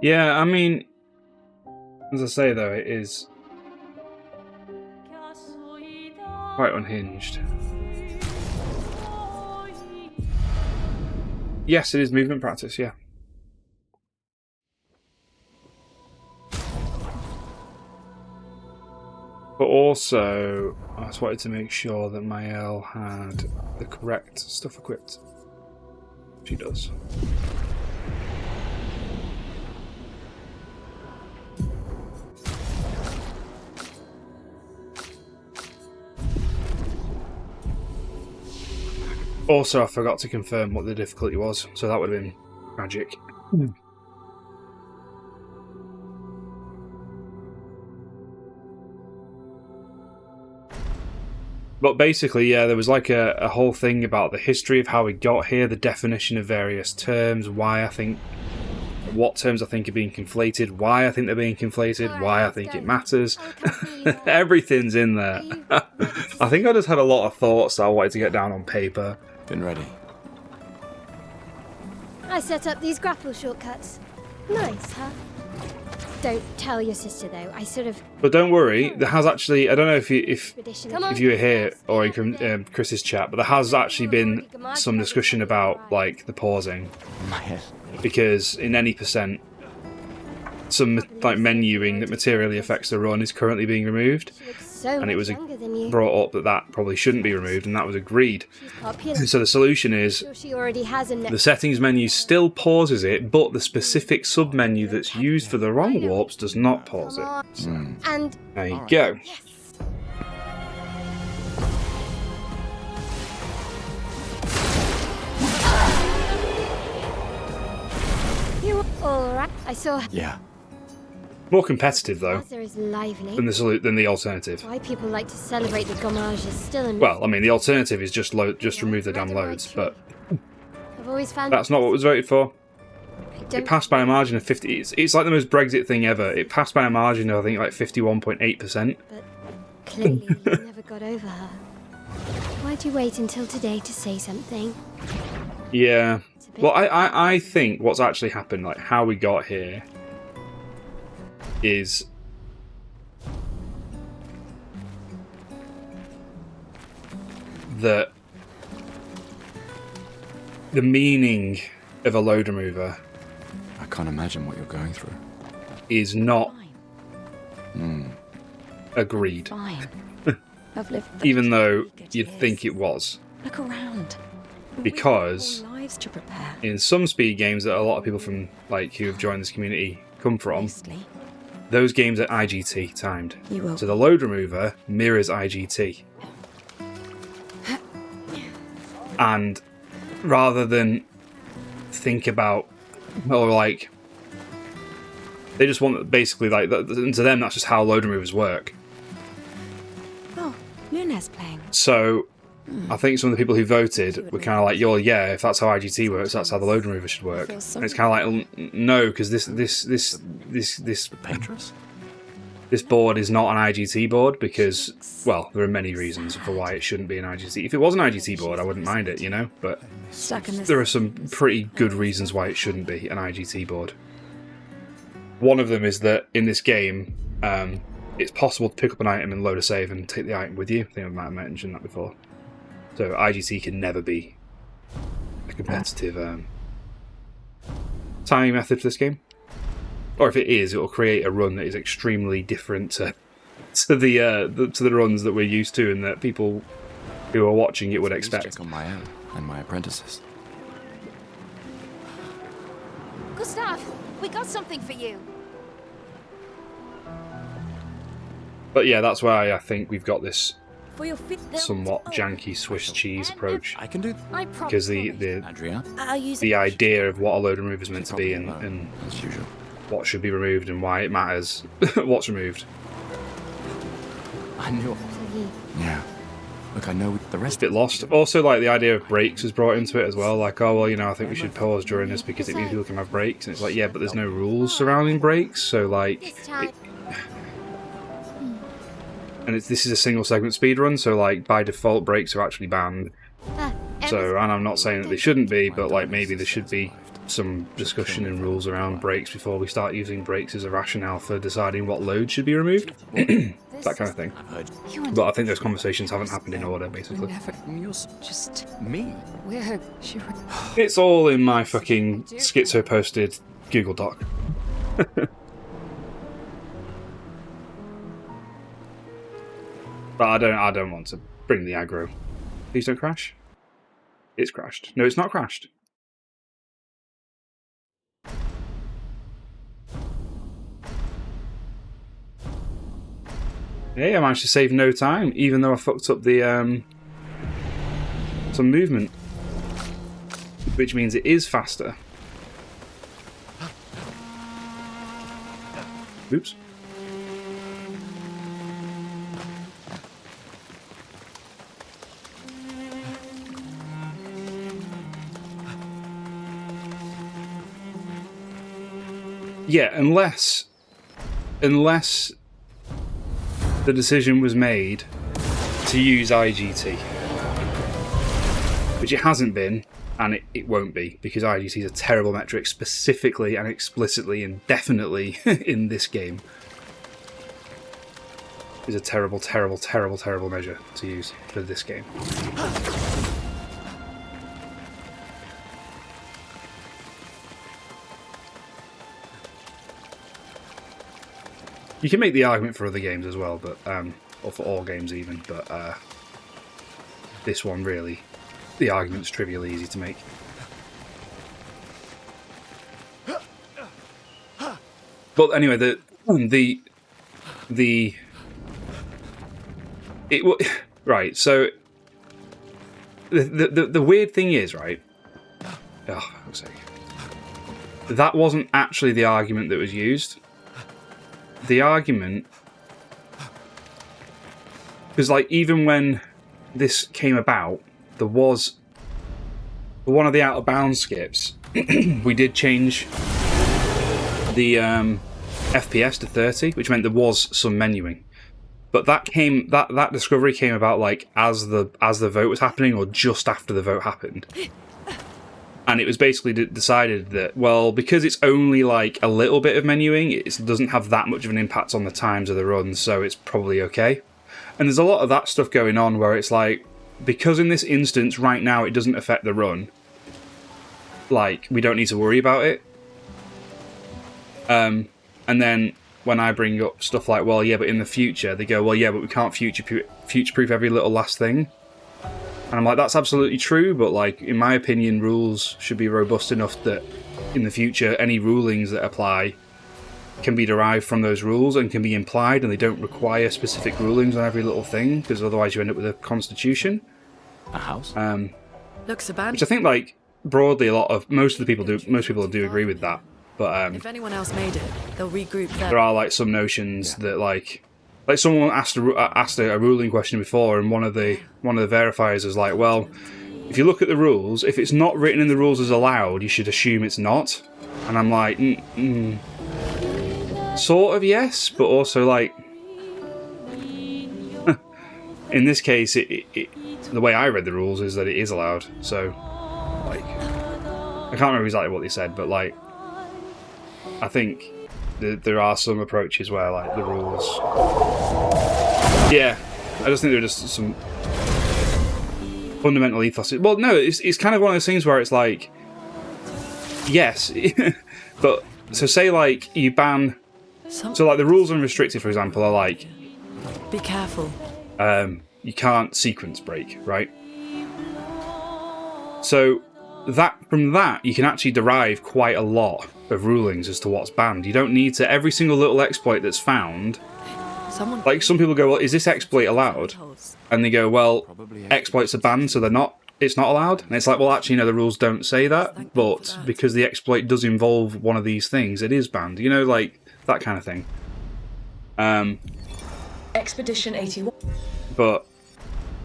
Yeah, I mean, as I say though, it is quite unhinged. Yes, it is movement practice, yeah. But also, I just wanted to make sure that Mael had the correct stuff equipped. She does. Also, I forgot to confirm what the difficulty was, so that would have been tragic. But basically, yeah, there was like a whole thing about the history of how we got here, the definition of various terms, what terms I think are being conflated, why I think they're being conflated, why I think it matters. Everything's in there. I think I just had a lot of thoughts that I wanted to get down on paper. Been ready. I set up these grapple shortcuts. Nice, huh? Don't tell your sister though. I sort of. But don't worry, there has actually. I don't know if you were here or in Chris's chat, but there has actually been some discussion about like the pausing, My head. because in any percent, some like menuing that materially affects the run is currently being removed, and it was brought up that that probably shouldn't be removed, and that was agreed. So the solution is the settings menu still pauses it, but the specific sub-menu that's used for the wrong warps does not pause it. So, and there you go. You all right? I saw. Yeah. More competitive though Is lively. than the alternative. Why people like to celebrate the gommage is still a. Well, I mean, the alternative is just remove the damn loads, but I've always found that's not what was voted for. It passed by a margin of 50. It's like the most Brexit thing ever. It passed by a margin of I think like 51.8%. But clearly you never got over her. Why'd you wait until today to say something? Yeah. Well, I think what's actually happened, like how we got here, is that the meaning of a load remover I can't imagine what you're going through. is not agreed, Fine. I've lived even though good you'd years. think it was. Look around. Because We've got lives to prepare. in some speed games that a lot of people from like who have joined this community come from, Mostly. those games are IGT timed. You will. So the load remover mirrors IGT. And rather than think about, or like, they just want basically like, and to them that's just how load removers work. Oh, Luna's playing. So I think some of the people who voted were kind of like, "Yo, yeah, if that's how IGT works, that's how the load remover should work." I feel And it's kind of like, no, because this Paintress? this board is not an IGT board because, well, there are many reasons for why it shouldn't be an IGT. If it was an IGT board, I wouldn't mind it, you know, but Stuck in this. there are some pretty good reasons why it shouldn't be an IGT board. One of them is that in this game, it's possible to pick up an item and load a save and take the item with you. I think I might have mentioned that before. So IGT can never be a competitive timing method for this game. Or if it is, it will create a run that is extremely different to the runs that we're used to and that people who are watching it would expect. Check on my own and my apprentices. Gustav, we got something for you. But yeah, that's why I think we've got this For your fit. somewhat janky Swiss cheese approach. I can do I promise. Because the Adria. I'll use the idea of what a load remover is meant to be and as usual. what should be removed and why it matters what's removed. I knew. Yeah. Look, I know the rest. A bit lost. Also, like the idea of breaks was brought into it as well. Like, oh well, you know, I think we should pause during this because it means people can have breaks. And it's like, yeah, but there's no rules surrounding breaks, so like, and this is a single segment speedrun, so like by default breaks are actually banned. So, and I'm not saying that they shouldn't be, but like maybe there should be some discussion in rules around brakes before we start using brakes as a rationale for deciding what load should be removed. That kind of thing. But I think those conversations haven't happened in order, basically. Just me. It's all in my fucking schizo-posted Google Doc. But I don't want to bring the aggro. Please don't crash. It's crashed. No, it's not crashed. Hey, I managed to save no time, even though I fucked up the some movement, which means it is faster. Oops. Yeah, unless the decision was made to use IGT, which it hasn't been, and it won't be, because IGT is a terrible metric, specifically and explicitly and definitely in this game. It's a terrible, terrible, terrible, terrible measure to use for this game. You can make the argument for other games as well, but or for all games even, but this one really, the argument's trivially easy to make. But anyway, right. So the weird thing is, right? Oh, fuck's sake. That wasn't actually the argument that was used. The argument, because like even when this came about, there was one of the out of bounds skips. We did change the FPS to 30, which meant there was some menuing. But that discovery came about like as the vote was happening, or just after the vote happened. And it was basically decided that, well, because it's only like a little bit of menuing, it doesn't have that much of an impact on the times of the runs, so it's probably okay. And there's a lot of that stuff going on where it's like, because in this instance right now it doesn't affect the run, like, we don't need to worry about it. And then when I bring up stuff like, well, yeah, but in the future, they go, well, yeah, but we can't future-proof every little last thing. And I'm like, that's absolutely true, but like, in my opinion, rules should be robust enough that in the future, any rulings that apply can be derived from those rules and can be implied, and they don't require specific rulings on every little thing, because otherwise you end up with a constitution. A house? Looks abandoned. Which I think, like, broadly, most people do agree with that. But If anyone else made it, they'll regroup there. There are like some notions that like someone asked a ruling question before, and one of the verifiers was like, well, if you look at the rules, if it's not written in the rules as allowed, you should assume it's not. And I'm like, sort of yes, but also like, in this case, the way I read the rules is that it is allowed. So, like, I can't remember exactly what they said, but like, I think there are some approaches where like the rules, yeah, I just think they're just some fundamental ethos. Well, no, it's kind of one of those things where it's like, yes, but so say like you ban, so like the rules on restricted, for example, are like, be careful. You can't sequence break, right? So from that you can actually derive quite a lot of rulings as to what's banned. You don't need to every single little exploit that's found. Like some people go, well, is this exploit allowed? And they go, well, exploits are banned, so it's not allowed. And it's like, well, actually, no, the rules don't say that, but because the exploit does involve one of these things, it is banned. You know, like that kind of thing. Expedition 81. But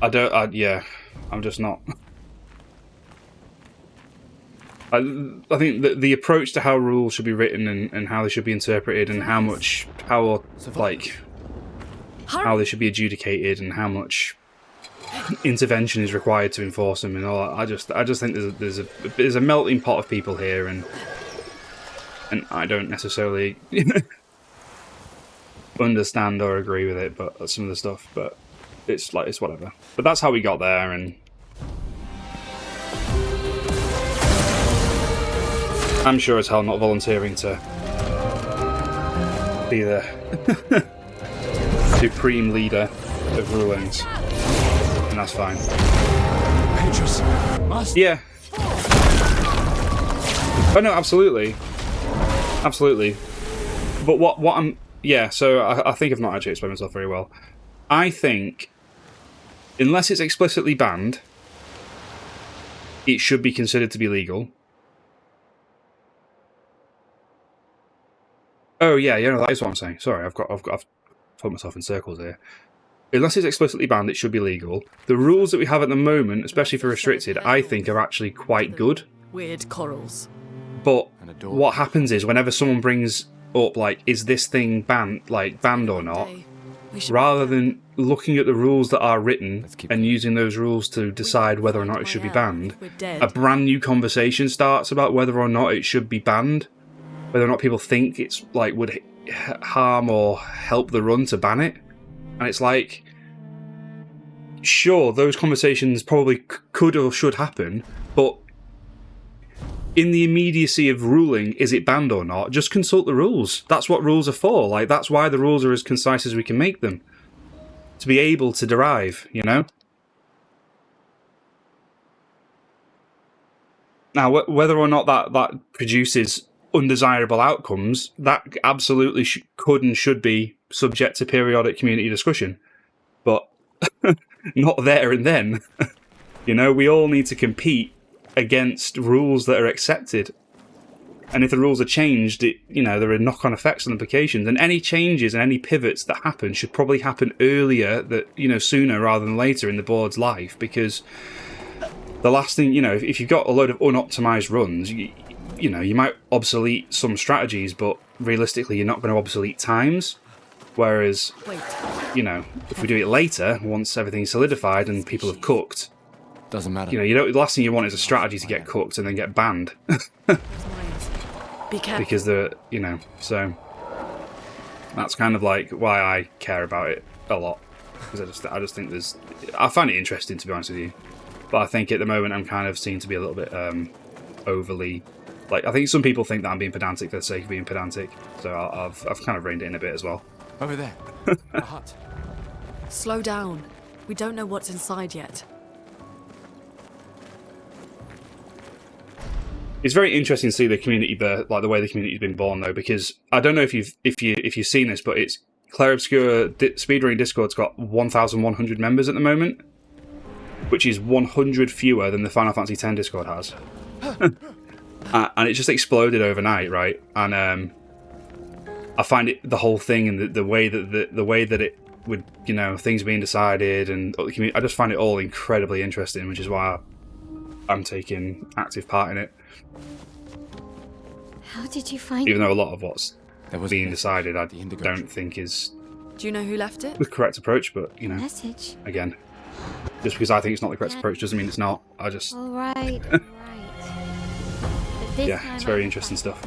I'm just not. I think the approach to how rules should be written and how they should be interpreted and how they should be adjudicated and how much intervention is required to enforce them and all that. I just think there's a melting pot of people here, and I don't necessarily understand or agree with it, but some of the stuff, but it's like, it's whatever. But that's how we got there, and I'm sure as hell not volunteering to be the supreme leader of rulings, and that's fine. Yeah. Oh no, absolutely, absolutely. But what I'm, yeah. So I think I've not actually explained myself very well. I think unless it's explicitly banned, it should be considered to be legal. Oh yeah, you know, that is what I'm saying. Sorry, I've put myself in circles here. Unless it's explicitly banned, it should be legal. The rules that we have at the moment, especially for restricted, I think are actually quite good. Weird corals. But what happens is whenever someone brings up like, is this thing banned or not, rather than looking at the rules that are written and using those rules to decide whether or not it should be banned, a brand new conversation starts about whether or not it should be banned. Whether or not people think it's like would harm or help the run to ban it, and it's like, sure, those conversations probably could or should happen, but in the immediacy of ruling, is it banned or not? Just consult the rules. That's what rules are for. Like, that's why the rules are as concise as we can make them, to be able to derive. You know. Now, whether or not that produces undesirable outcomes, that absolutely could and should be subject to periodic community discussion, but not there and then. You know, we all need to compete against rules that are accepted, and if the rules are changed, you know, there are knock-on effects and implications, and any changes and any pivots that happen should probably happen earlier, sooner rather than later in the board's life, because the last thing, you know, if you've got a load of unoptimized runs, you know, you might obsolete some strategies, but realistically, you're not going to obsolete times. Whereas, you know, if we do it later, once everything's solidified and people have cooked, doesn't matter. You know, the last thing you want is a strategy to get cooked and then get banned. Be careful. Because you know, so that's kind of like why I care about it a lot. Because I just think I find it interesting, to be honest with you. But I think at the moment I'm kind of seen to be a little bit overly. Like, I think some people think that I'm being pedantic for the sake of being pedantic, so I've kind of reined it in a bit as well. Over there. A hut. Slow down. We don't know what's inside yet. It's very interesting to see the community birth, like the way the community's been born, though, because I don't know if you've seen this, but it's Clair Obscur Speedrun Discord's got 1,100 members at the moment, which is 100 fewer than the Final Fantasy X Discord has. And it just exploded overnight, right? And I find it, the whole thing, and the way that it would, you know, things being decided, and the community, I just find it all incredibly interesting, which is why I'm taking active part in it. How did you find Even though a lot of what's being decided, I don't think is Do you know who left it? the correct approach. But you know, message? again, just because I think it's not the correct approach doesn't mean it's not. I just All right, all right. But this yeah, time it's very interesting stuff.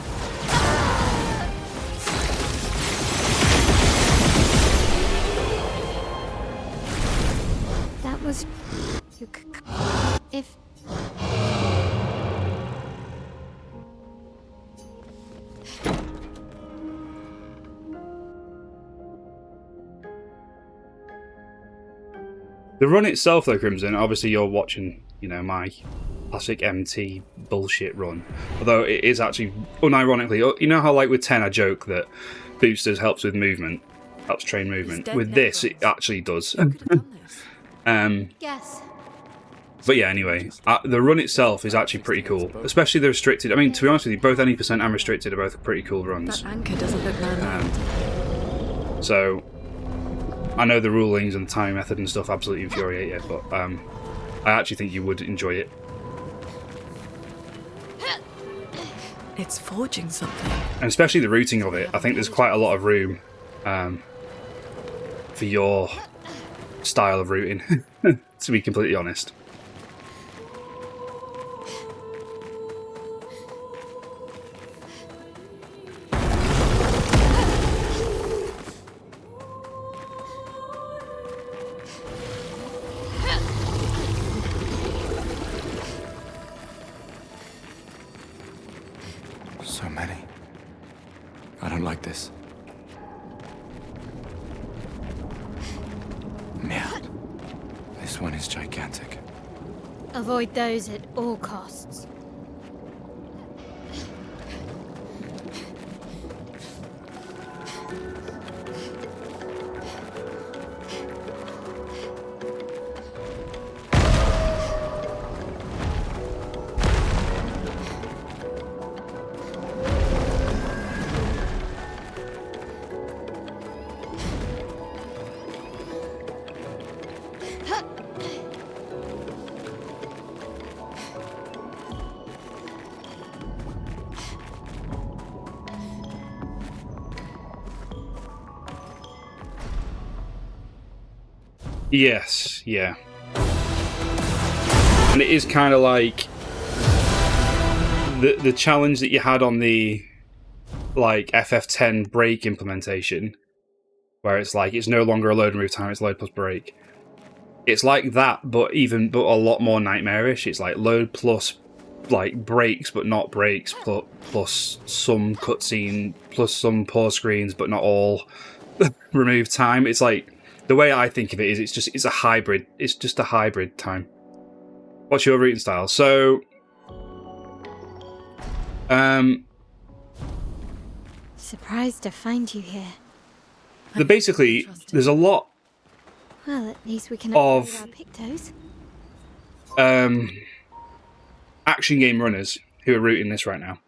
That was if. The run itself, though, Crimson, obviously you're watching, you know, my classic MT bullshit run. Although it is actually, unironically, you know how, like, with 10 I joke that boosters helps with movement, helps train movement. With this, it actually does. Yes. But yeah, anyway, the run itself is actually pretty cool. Especially the restricted. I mean, to be honest with you, both NE% and restricted are both pretty cool runs. That anchor doesn't look man-made. So I know the rulings and the timing method and stuff absolutely infuriate you, but I actually think you would enjoy it. It's forging something. And especially the routing of it. I think there's quite a lot of room for your style of routing to be completely honest. So many. I don't like this. Man, this one is gigantic. Avoid those at all costs. Yes, yeah. And it is kind of like the challenge that you had on the like FF10 break implementation, where it's like it's no longer a load and move time, it's load plus break. It's like that, but a lot more nightmarish. It's like load plus like breaks, but not breaks, plus some cutscene, plus some pause screens, but not all. Remove time. It's like, the way I think of it is it's a hybrid. It's just a hybrid time. What's your routing style? So Surprised to find you here. basically there's a lot Well, at least we can of upgrade our Pictos. action game runners who are routing this right now.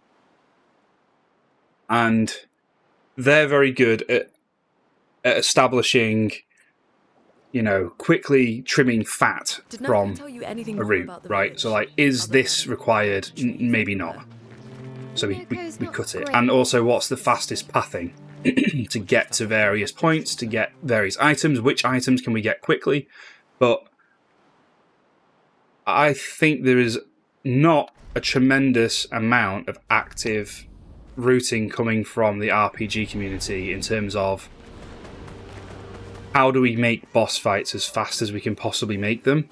And they're very good at establishing, you know, quickly trimming fat from a route, right? So, like, is this required? Maybe not. So we cut it. And also, what's the fastest pathing to get to various points, to get various items? Which items can we get quickly? But I think there is not a tremendous amount of active routing coming from the RPG community in terms of how do we make boss fights as fast as we can possibly make them?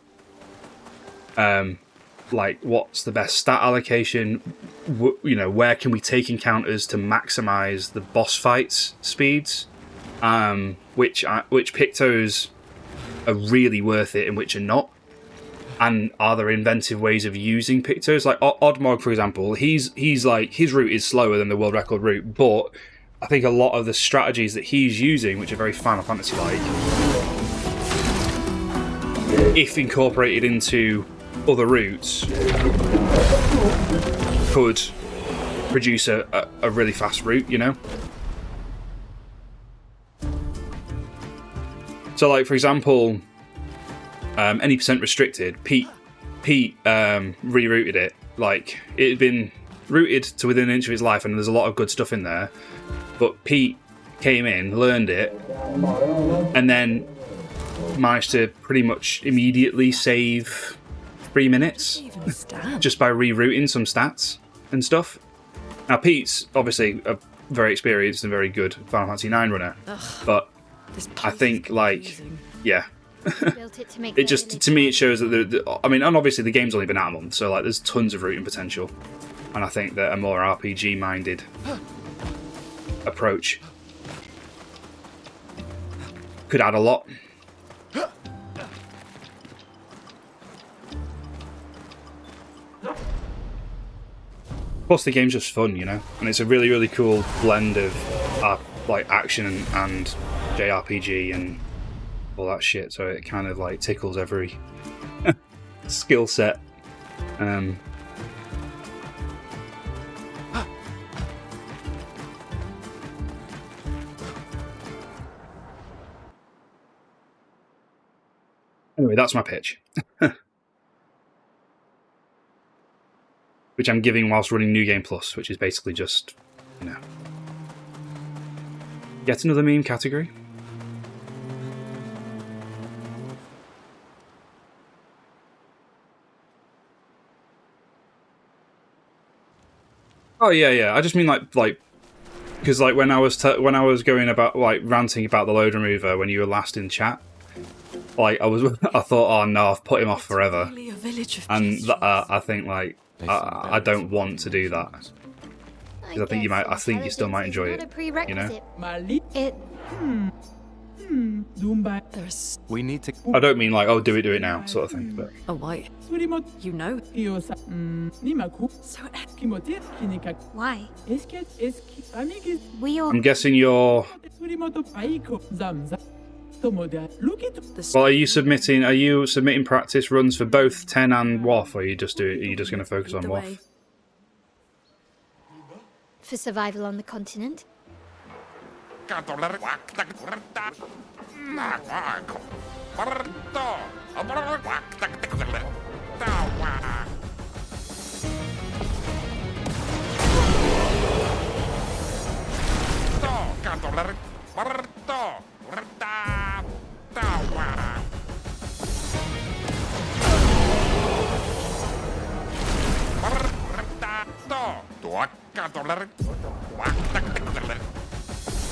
Like, what's the best stat allocation? You know, where can we take encounters to maximize the boss fights speeds? Which Pictos are really worth it and which are not? And are there inventive ways of using Pictos? Like Oddmog, for example, he's like, his route is slower than the world record route, but I think a lot of the strategies that he's using, which are very Final Fantasy-like, if incorporated into other routes, could produce a really fast route, you know? So, like, for example, any percent restricted, Pete rerouted it. Like, it had been routed to within an inch of his life, and there's a lot of good stuff in there. But Pete came in, learned it, and then managed to pretty much immediately save 3 minutes just by rerouting some stats and stuff. Now, Pete's obviously a very experienced and very good Final Fantasy IX runner, but I think, like, yeah. It just, to me, it shows that I mean, and obviously the game's only been out a month, so like there's tons of routing potential, and I think that a more RPG minded approach could add a lot. Plus the game's just fun, you know, and it's a really, really cool blend of like action and JRPG and all that shit, so it kind of like tickles every skill set. Anyway, that's my pitch. Which I'm giving whilst running New Game Plus, which is basically just, you know, yet another meme category. Oh yeah, yeah. I just mean like because like when I was going about like ranting about the load remover when you were last in chat, like I thought, oh no, I've put him off forever, Really a village of and pedestrians. I think like I don't want to do that because I think you might, I think you still might enjoy it, you know. It There's We need to. I don't mean like, oh, do it now sort of thing, but a white. You know. So why? We all I'm guessing you're. Well, are you submitting practice runs for both 10 and WoF, or are you just going to focus on the WoF? way. for survival on the continent.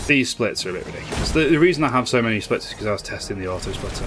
These splits are a bit ridiculous. The reason I have so many splits is because I was testing the auto splitter.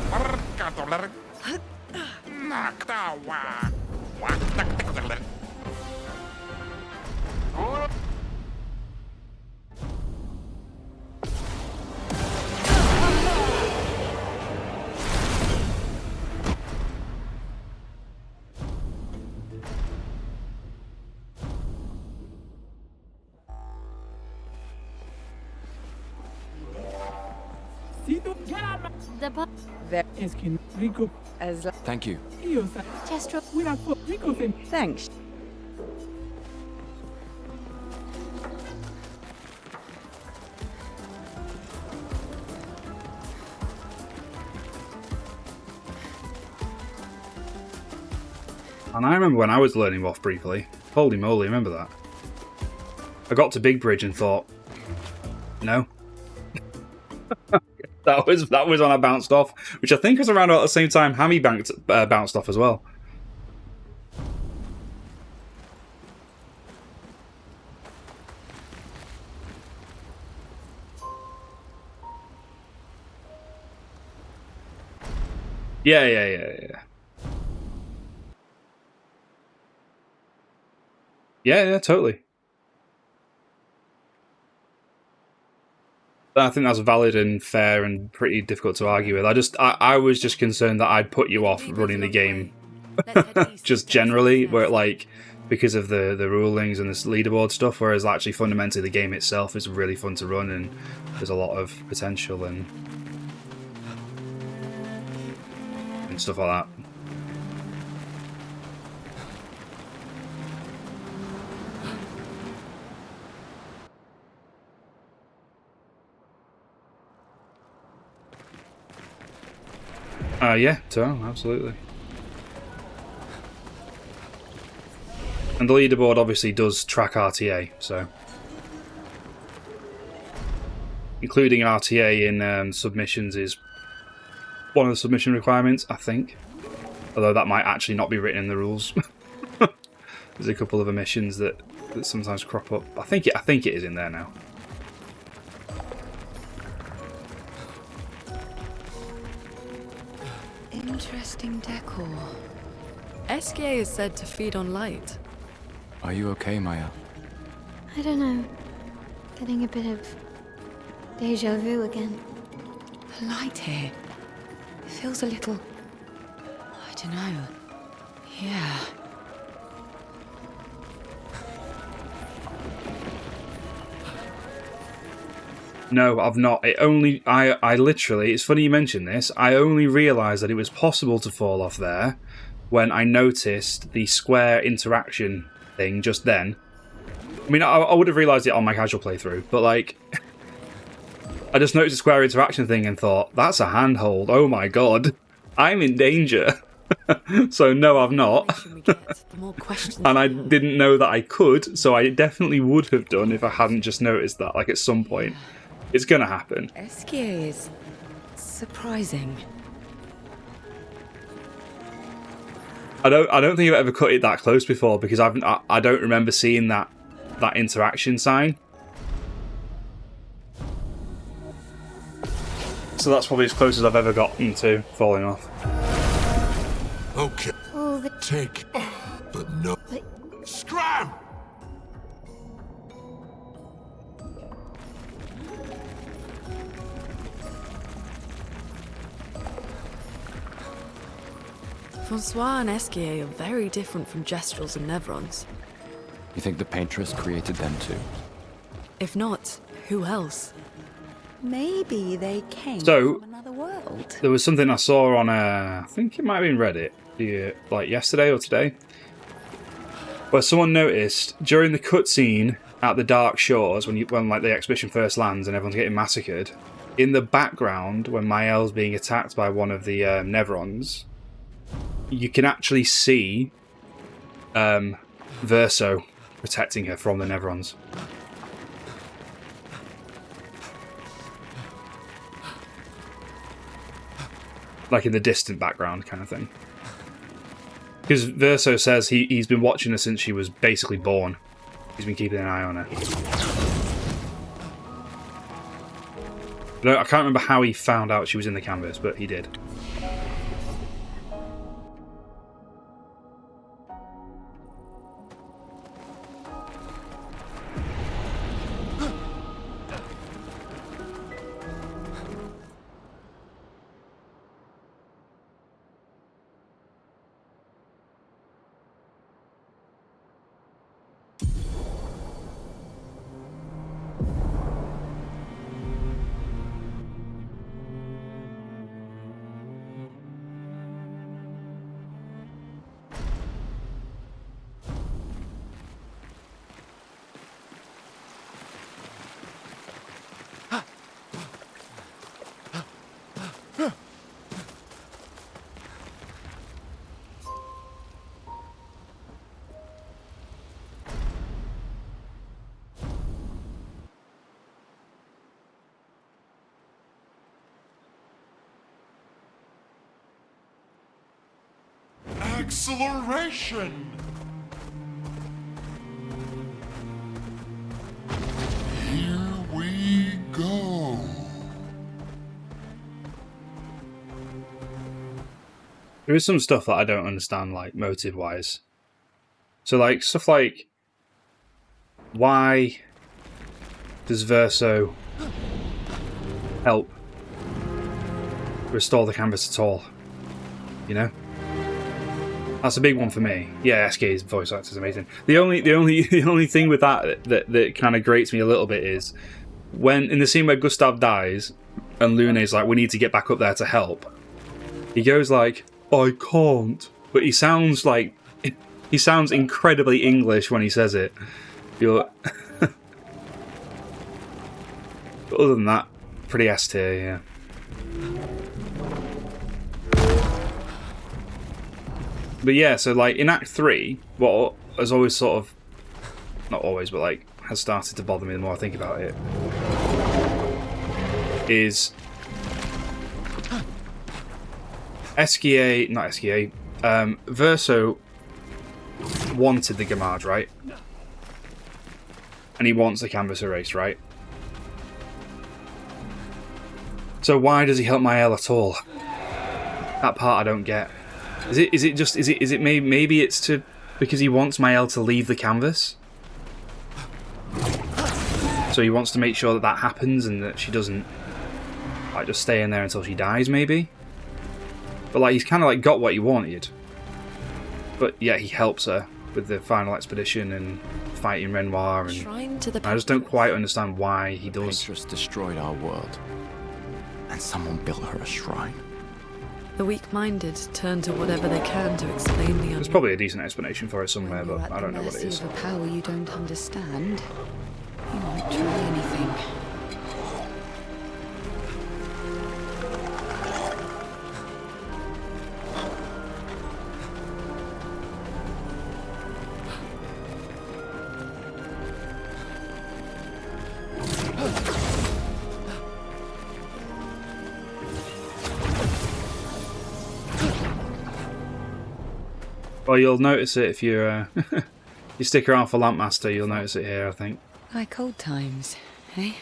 Thank you. Just Thanks. And I remember when I was learning WoF briefly. Holy moly, remember that? I got to Big Bridge and thought, no. that was when I bounced off, which I think was around about the same time Hammy bounced off as well. Yeah. Yeah, totally. I think that's valid and fair and pretty difficult to argue with. I was just concerned that I'd put you off running the game just generally, where like because of the rulings and this leaderboard stuff, whereas actually fundamentally the game itself is really fun to run and there's a lot of potential and stuff like that. Yeah, absolutely. And the leaderboard obviously does track RTA, so including RTA in submissions is one of the submission requirements, I think. Although that might actually not be written in the rules. There's a couple of omissions that sometimes crop up. I think it is in there now. Interesting decor. SKA is said to feed on light. Are you okay, Maya? I don't know. Getting a bit of deja vu again. The light here. It feels a little... I don't know. Yeah. No, I've not. I literally, it's funny you mention this, I only realised that it was possible to fall off there when I noticed the square interaction thing just then. I mean, I would have realised it on my casual playthrough, but like, I just noticed the square interaction thing and thought, that's a handhold, oh my god, I'm in danger. So no, I've not. The more questions And I didn't know that I could, so I definitely would have done if I hadn't just noticed that, like at some point. It's gonna happen. SKA is surprising. I don't think I've ever cut it that close before because I don't remember seeing that that interaction sign. So that's probably as close as I've ever gotten to falling off. Okay. All the... Take. But no. Scram! Francois and Esquier are very different from Gestrels and Nevrons. You think the Paintress created them too? If not, who else? Maybe they came So, from another world. there was something I saw on, I think it might have been Reddit, like yesterday or today, where someone noticed during the cutscene at the Dark Shores, when like the expedition first lands and everyone's getting massacred, in the background when Mael's being attacked by one of the Nevrons, you can actually see Verso protecting her from the Nevrons. Like in the distant background kind of thing. Because Verso says he's been watching her since she was basically born. He's been keeping an eye on her. I can't remember how he found out she was in the canvas, but he did. Acceleration! Here we go. There is some stuff that I don't understand, like, motive-wise. So, like, stuff like... Why does Verso help restore the canvas at all? You know? That's a big one for me. Yeah, SK's voice actor is amazing. The only thing with that kind of grates me a little bit is when in the scene where Gustav dies and Lune's like, we need to get back up there to help. He goes like, I can't, but he sounds incredibly English when he says it. But other than that, pretty S tier, yeah. But yeah, so like in Act 3, what has always sort of, not always, but like has started to bother me the more I think about it, is Verso wanted the Gamage, right? And he wants the canvas erased, right? So why does he help Mael at all? That part I don't get. Is it maybe it's to because he wants Mael to leave the canvas? So he wants to make sure that happens and that she doesn't like just stay in there until she dies, maybe? But like he's kind of like got what he wanted. But yeah, he helps her with the final expedition and fighting Renoir, and I just don't quite understand why he does. Paintress destroyed our world, and someone built her a shrine. The weak-minded turn to whatever they can to explain the There's probably a decent explanation for it somewhere, but I don't know what it is. Of a power you don't understand. You might try anything. Well, you'll notice it if you're you stick around for Lampmaster, you'll notice it here, I think. Like old times, eh?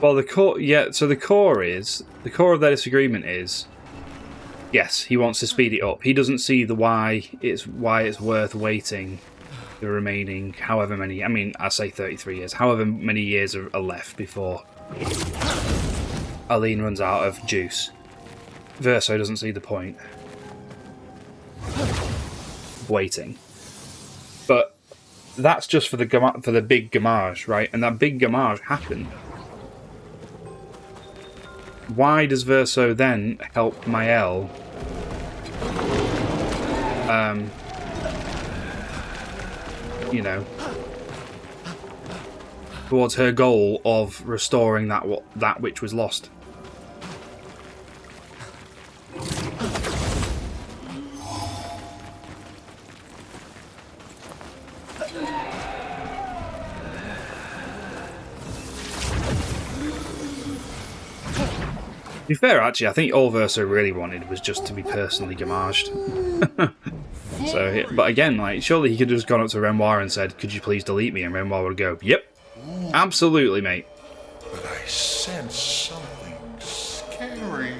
Well, the core, yeah. So the core of their disagreement is, yes, he wants to speed it up. He doesn't see the why it's worth waiting the remaining however many. I mean, I say 33 years. However many years are left before Aline runs out of juice. Verso doesn't see the point of waiting, but that's just for the big gamage, right? And that big gamage happened. Why does Verso then help Mael you know, towards her goal of restoring that which was lost? To be fair, actually, I think all Verso really wanted was just to be personally gamaged. So, but again, like, surely he could have just gone up to Renoir and said, "Could you please delete me?" And Renoir would go, "Yep, absolutely, mate." But I sense something scary.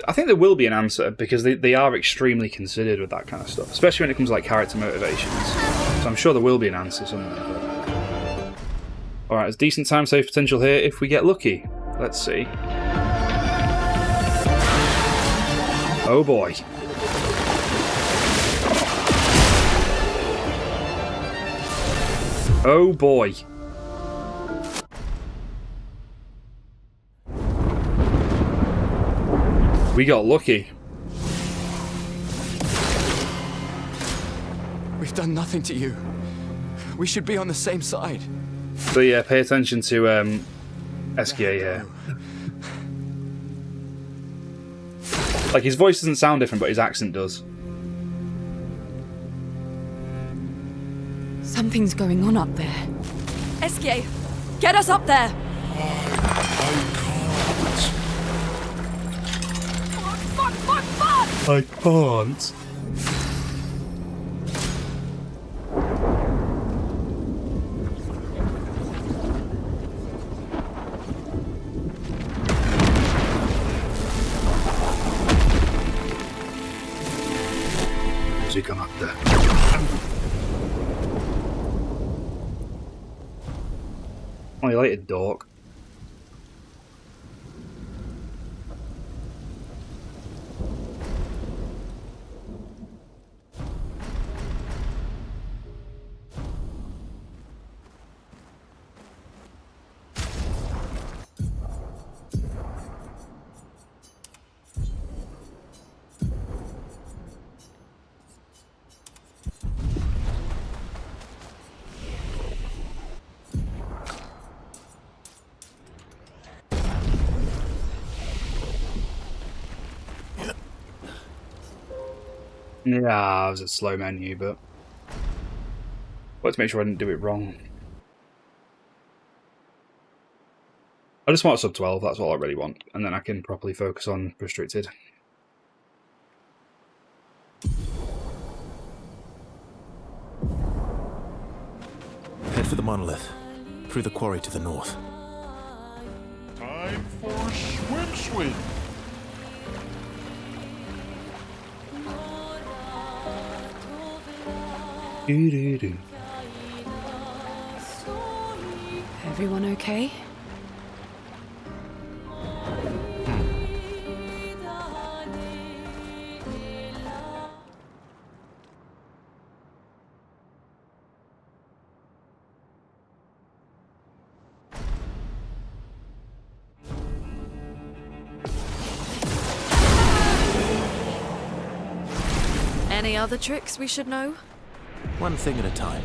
I think there will be an answer, because they are extremely considered with that kind of stuff, especially when it comes to like character motivations. So I'm sure there will be an answer somewhere. Alright, there's decent time save potential here if we get lucky. Let's see. Oh boy. Oh boy. We got lucky. We've done nothing to you. We should be on the same side. So yeah, pay attention to SKA here. Like, his voice doesn't sound different, but his accent does. Something's going on up there. SKA, get us up there! I can't. As you come up there. Oh, you later, dork. Yeah, it was a slow menu, but I wanted to make sure I didn't do it wrong. I just want sub 12, that's all I really want, and then I can properly focus on restricted. Head for the monolith, through the quarry to the north. Time for swim. Doo-doo-doo. Everyone okay? Any other tricks we should know? One thing at a time.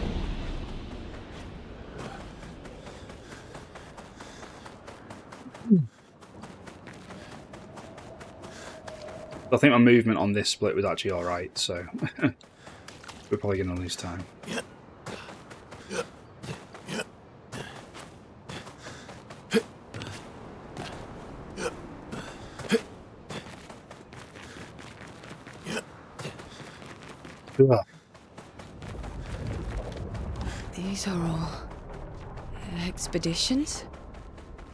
I think my movement on this split was actually alright, so we're probably going to lose time. These are all expeditions?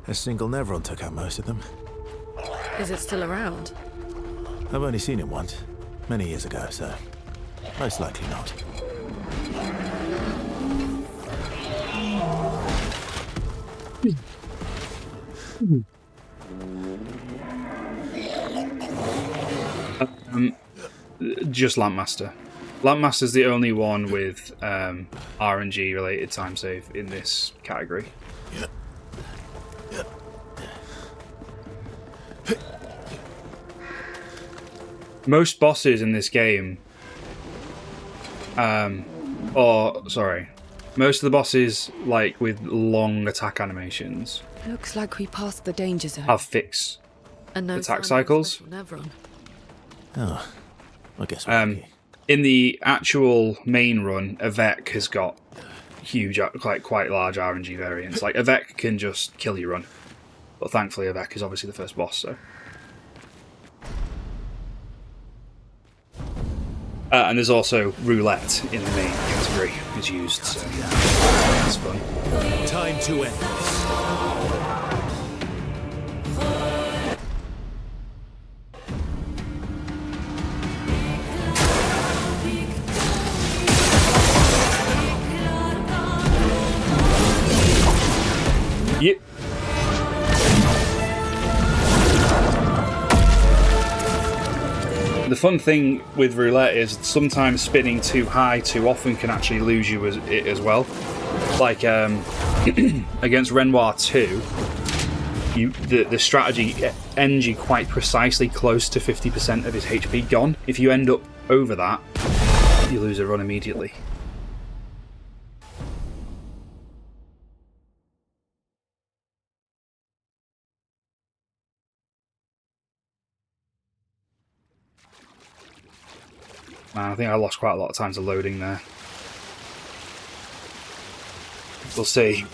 A single Nevron took out most of them. Is it still around? I've only seen it once, many years ago, so most likely not. Just Lampmaster. Lampmaster's the only one with RNG related time save in this category. Most bosses in this game, most of the bosses, like with long attack animations, Looks like we passed the danger zone. have fixed And no attack sign of cycles. special Nevron. Oh, I guess we're lucky. In the actual main run, Avec has got huge, quite large RNG variants. Like, Avec can just kill your run. But thankfully, Avec is obviously the first boss, so. And there's also roulette in the main category is used, so that's fun. Time to end this. Yep. The fun thing with roulette is sometimes spinning too high too often can actually lose you as well. Like against Renoir 2, the strategy ends you quite precisely close to 50% of his HP gone. If you end up over that, you lose a run immediately. Man, I think I lost quite a lot of time to loading there. We'll see.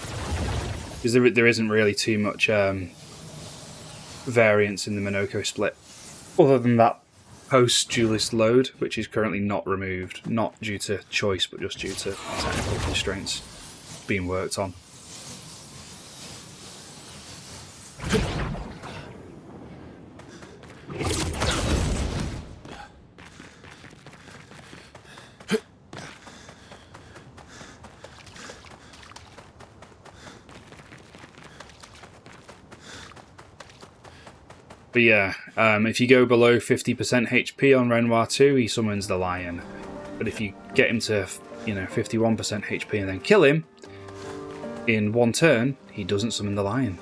Because there isn't really too much variance in the Minoko split. Other than that post-duelist load, which is currently not removed. Not due to choice, but just due to technical constraints being worked on. But yeah, if you go below 50% HP on Renoir 2, he summons the lion. But if you get him to, 51% HP and then kill him in one turn, he doesn't summon the lion.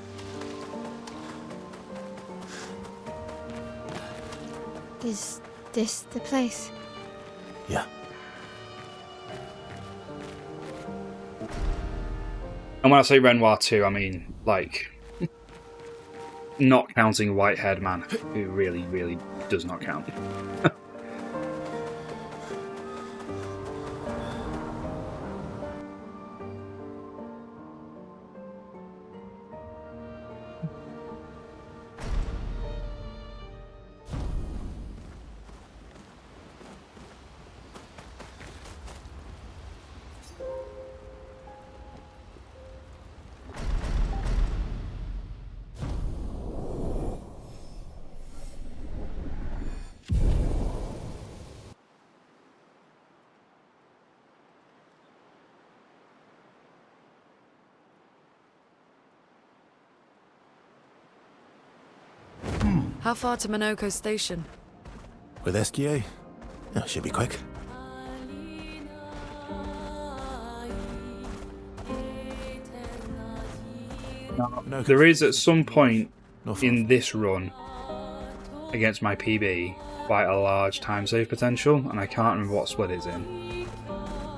Is this the place? Yeah. And when I say Renoir 2, I mean, like, not counting White-haired man, who really, really does not count. How far to Minoko Station? With SGA? Oh, should be quick. No, There is at some point North in this run against my PB quite a large time save potential, and I can't remember what split it's in.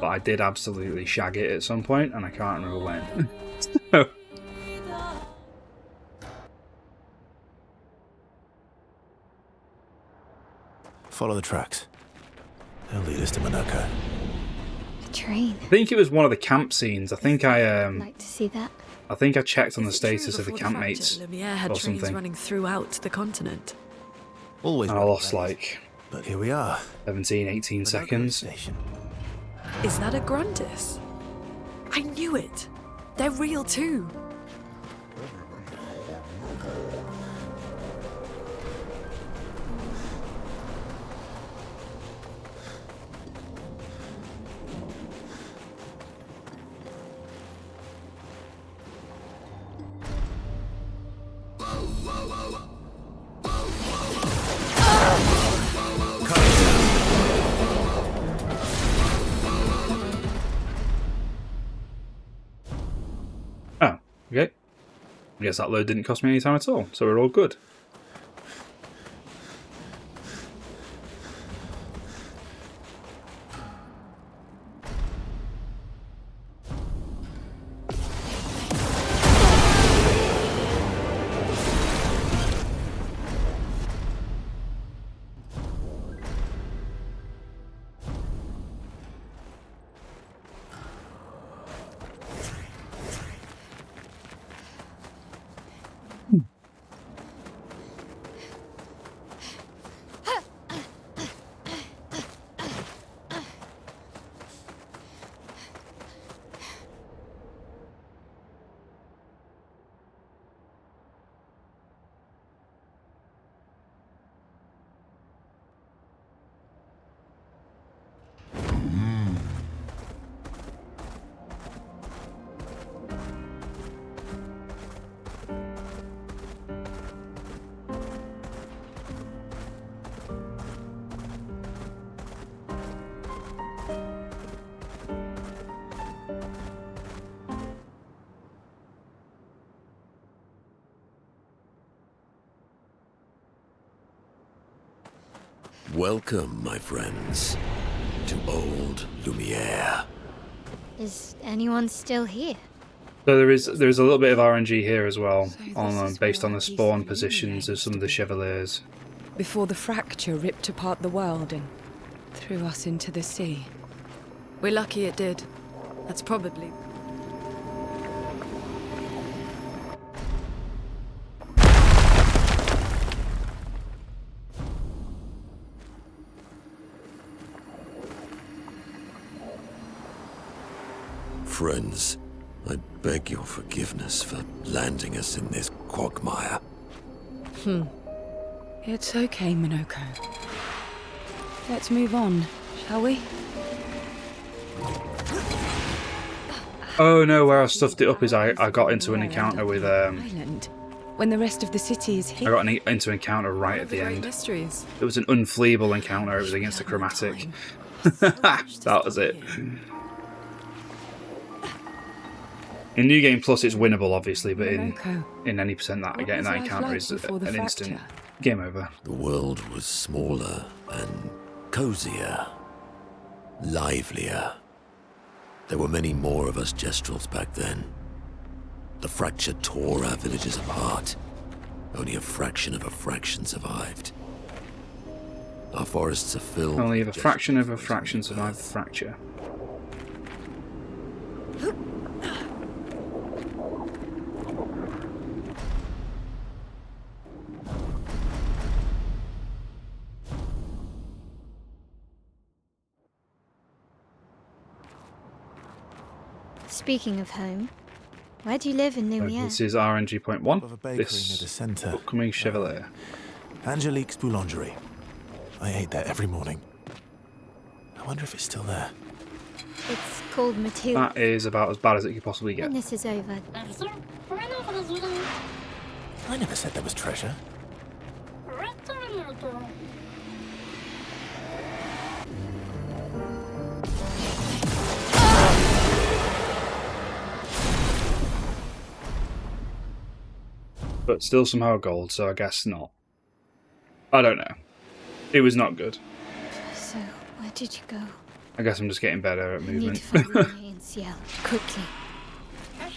But I did absolutely shag it at some point, and I can't remember when. So, Follow the tracks. They'll lead us to Monaco. A train. I think it was one of the camp scenes. I think I'd like to see that. I think I checked on the Is it true status of the before campmates fracture, Lumiere had or trains something, running throughout the continent. Always. and I lost like But here we are. 17, 18 Monaco seconds. Station. Is that a Grundis? I knew it. They're real too. Oh, okay. I guess that load didn't cost me any time at all, so we're all good. Welcome, my friends, to old Lumiere. Is anyone still here? So there's a little bit of RNG here as well, So this on is based where on our the spawn peaceful positions Lumiere of some of the used to be. Chevaliers. Before the fracture ripped apart the world and threw us into the sea. We're lucky it did. That's probably... Friends, I beg your forgiveness for landing us in this quagmire. It's okay, Minoko. Let's move on, shall we? Oh no, where I stuffed it up is I got into an encounter with Island, when the rest of the city is I here. got into an encounter right One at of the the great end. mysteries. It was an unfleable encounter. It was against a chromatic. That was it. In New Game Plus, it's winnable, obviously, but Minoko, in any percent that what getting was that life encounter like is before the an instant fracture? game over. The world was smaller and cozier, livelier. There were many more of us Gestrels back then. The fracture tore our villages apart. Only a fraction of a fraction survived. Our forests are filled. Only with a fraction of a Gestrels fraction waiting survived the birth. fracture. Speaking of home, where do you live in So Lumiere? this is RNG point one. Of a bakery near the This centre. upcoming Chevalier. Angelique's Boulangerie. I ate there every morning. I wonder if it's still there. It's called Matilda. That is about as bad as it could possibly When get. this is over, I never said there was treasure. But still somehow gold, so I guess not. I don't know. It was not good. So, where did you go? I guess I'm just getting better at I need movement. to find Renee and Ciel, quickly. I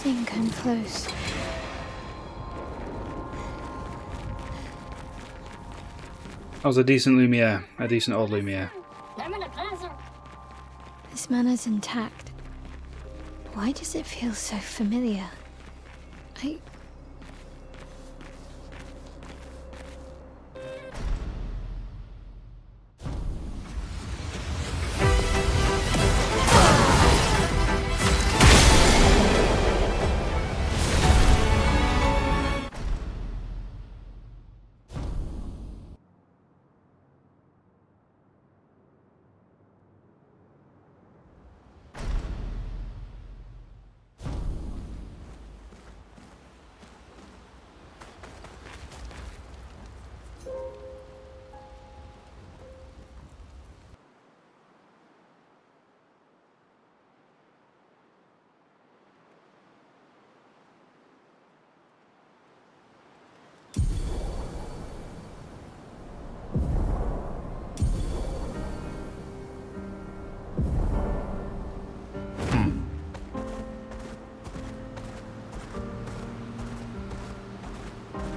think I'm close. That was a decent Lumiere, a decent old Lumiere. This manor's intact. Why does it feel so familiar?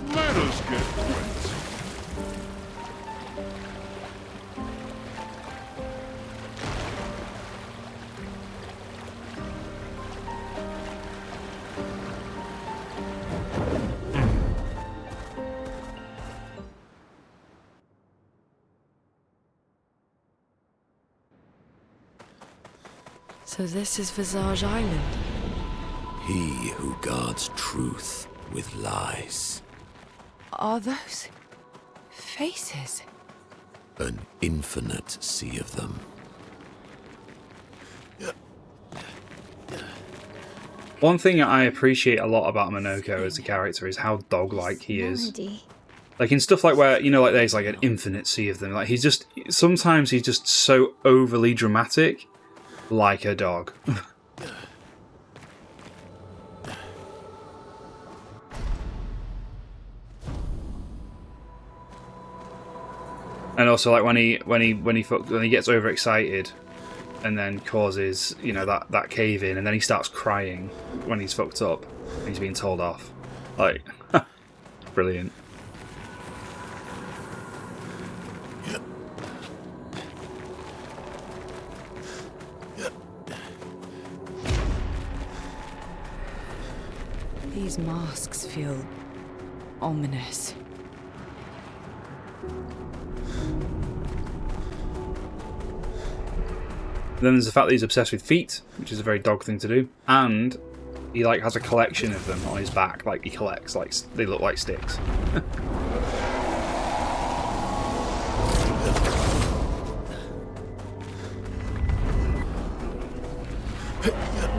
Let us get wet. So this is Visage Island. He who guards truth with lies. Are those faces? An infinite sea of them. One thing I appreciate a lot about Monoko as a character is how dog-like he is. Melody. Like in stuff like where, you know, like there's like an infinite sea of them. Like sometimes he's just so overly dramatic, like a dog. And also, like when he gets overexcited, and then causes, you know, that cave in, and then he starts crying when he's fucked up and he's being told off. Like, brilliant. These masks feel ominous. Then there's the fact that he's obsessed with feet, which is a very dog thing to do, and he like has a collection of them on his back. Like he collects, like they look like sticks.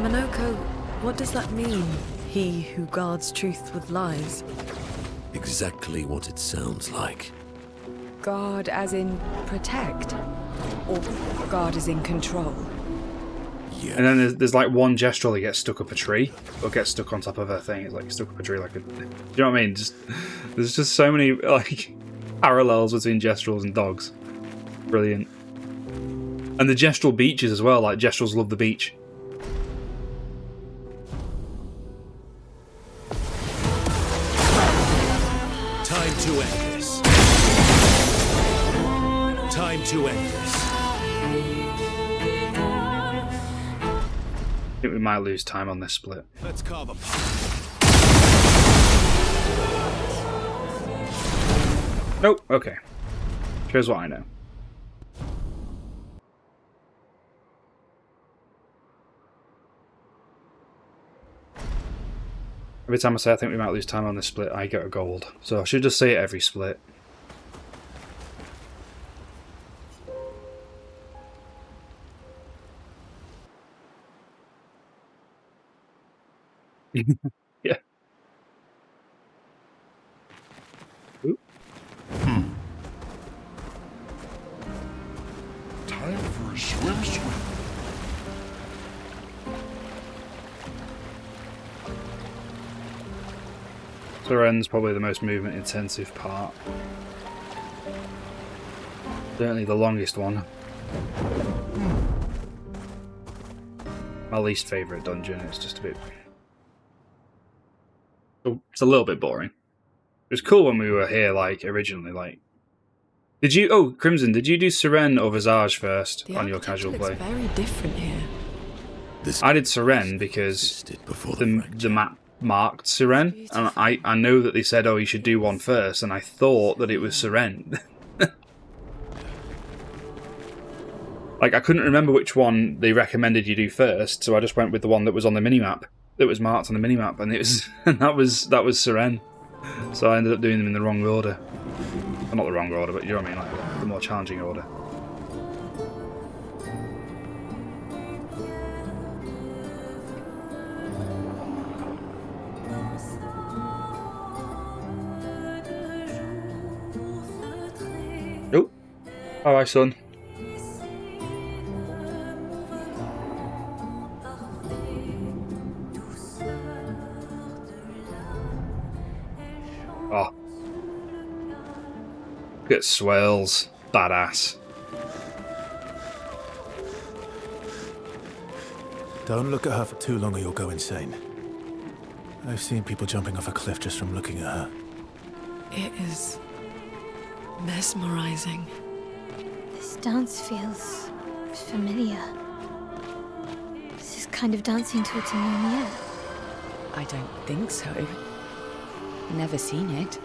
Monoko, what does that mean? He who guards truth with lies. Exactly what it sounds like. Guard as in protect? Or guard as in control? Yeah. And then there's like one gestural that gets stuck up a tree, or gets stuck on top of a thing. It's like stuck up a tree, like a. Do you know what I mean? There's just so many like parallels between gestrals and dogs. Brilliant. And the gestral beaches as well. Like gestrals love the beach. Time to end this. Time to end this. I think we might lose time on this split. Let's carve a Nope. Okay. Here's what I know. Every time I say I think we might lose time on this split, I get a gold. So I should just say it every split. Yeah. Ooh. Time for a swim. Seren's probably the most movement intensive part. Certainly the longest one. My least favourite dungeon. It's just a bit... It's a little bit boring. It was cool when we were here, like, originally, like... Did you... Oh, Crimson, did you do Seren or Visage first on your casual play? It's very different here. I did Seren because the map marked Seren, and I know that they said, oh, you should do one first, and I thought that it was Seren. Like, I couldn't remember which one they recommended you do first, so I just went with the one that was on the minimap, that was marked on the minimap, and it was and that was Seren. So I ended up doing them in the wrong order. Well, not the wrong order, but you know what I mean, like the more challenging order. Oh, alright, son. Oh. Look at Swells. Badass. Don't look at her for too long or you'll go insane. I've seen people jumping off a cliff just from looking at her. It is mesmerizing. This dance feels familiar. Is this kind of dancing to a Timonia? I don't think so. Never seen it.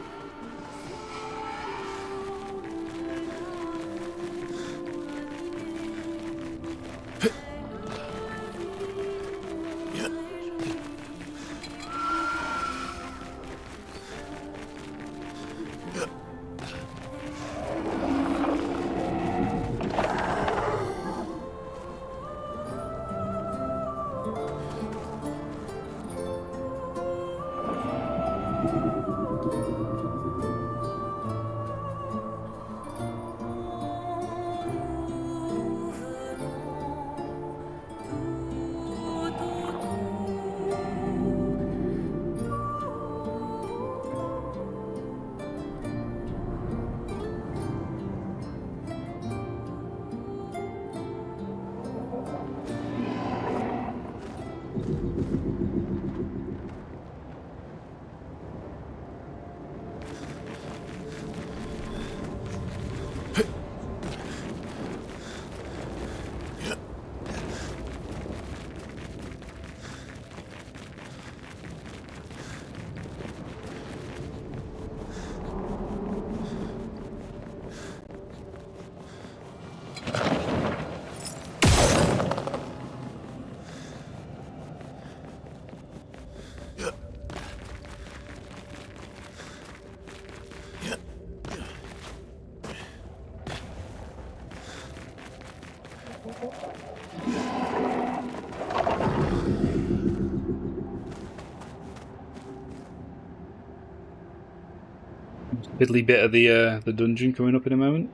Fiddly bit of the dungeon coming up in a moment.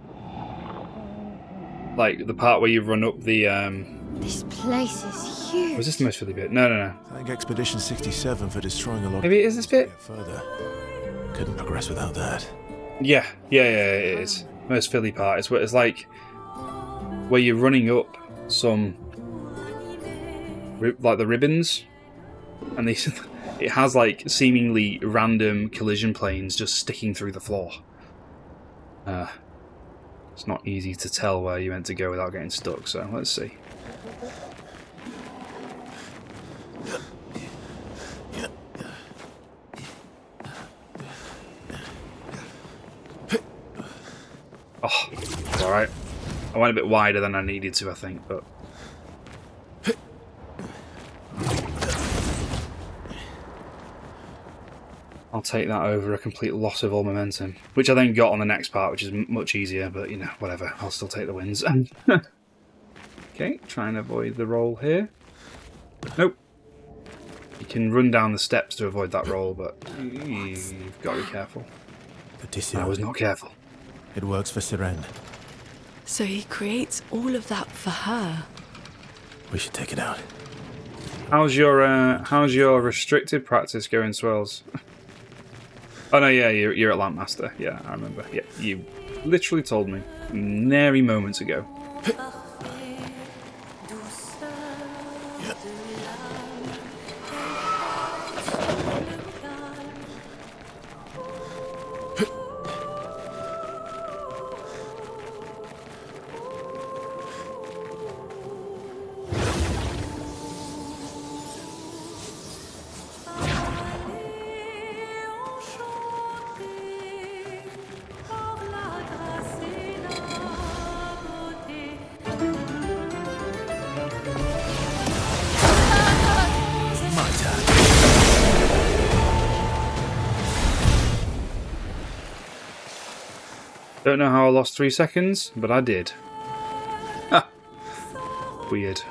Like the part where you run up the This place is huge. Was this the most fiddly bit? No. Thank Expedition 67 for destroying a lot. Maybe it is this bit? Further. Couldn't progress without that. Yeah, it is. Most fiddly part. It's like where you're running up some like the ribbons, and these it has like seemingly random collision planes just sticking through the floor. It's not easy to tell where you're meant to go without getting stuck, so let's see. Oh, it's alright. I went a bit wider than I needed to, I think, but... I'll take that over a complete loss of all momentum, which I then got on the next part, which is much easier, but, you know, whatever. I'll still take the wins. Okay, try and avoid the roll here. Nope. You can run down the steps to avoid that roll, but you've got to be careful. I was not careful. It works for Siren. So he creates all of that for her. We should take it out. How's your restricted practice going, Swells? Oh no, yeah, you're at Lampmaster. Yeah, I remember. Yeah, you literally told me nary moments ago. Don't know how I lost 3 seconds, but I did. Ha! Weird.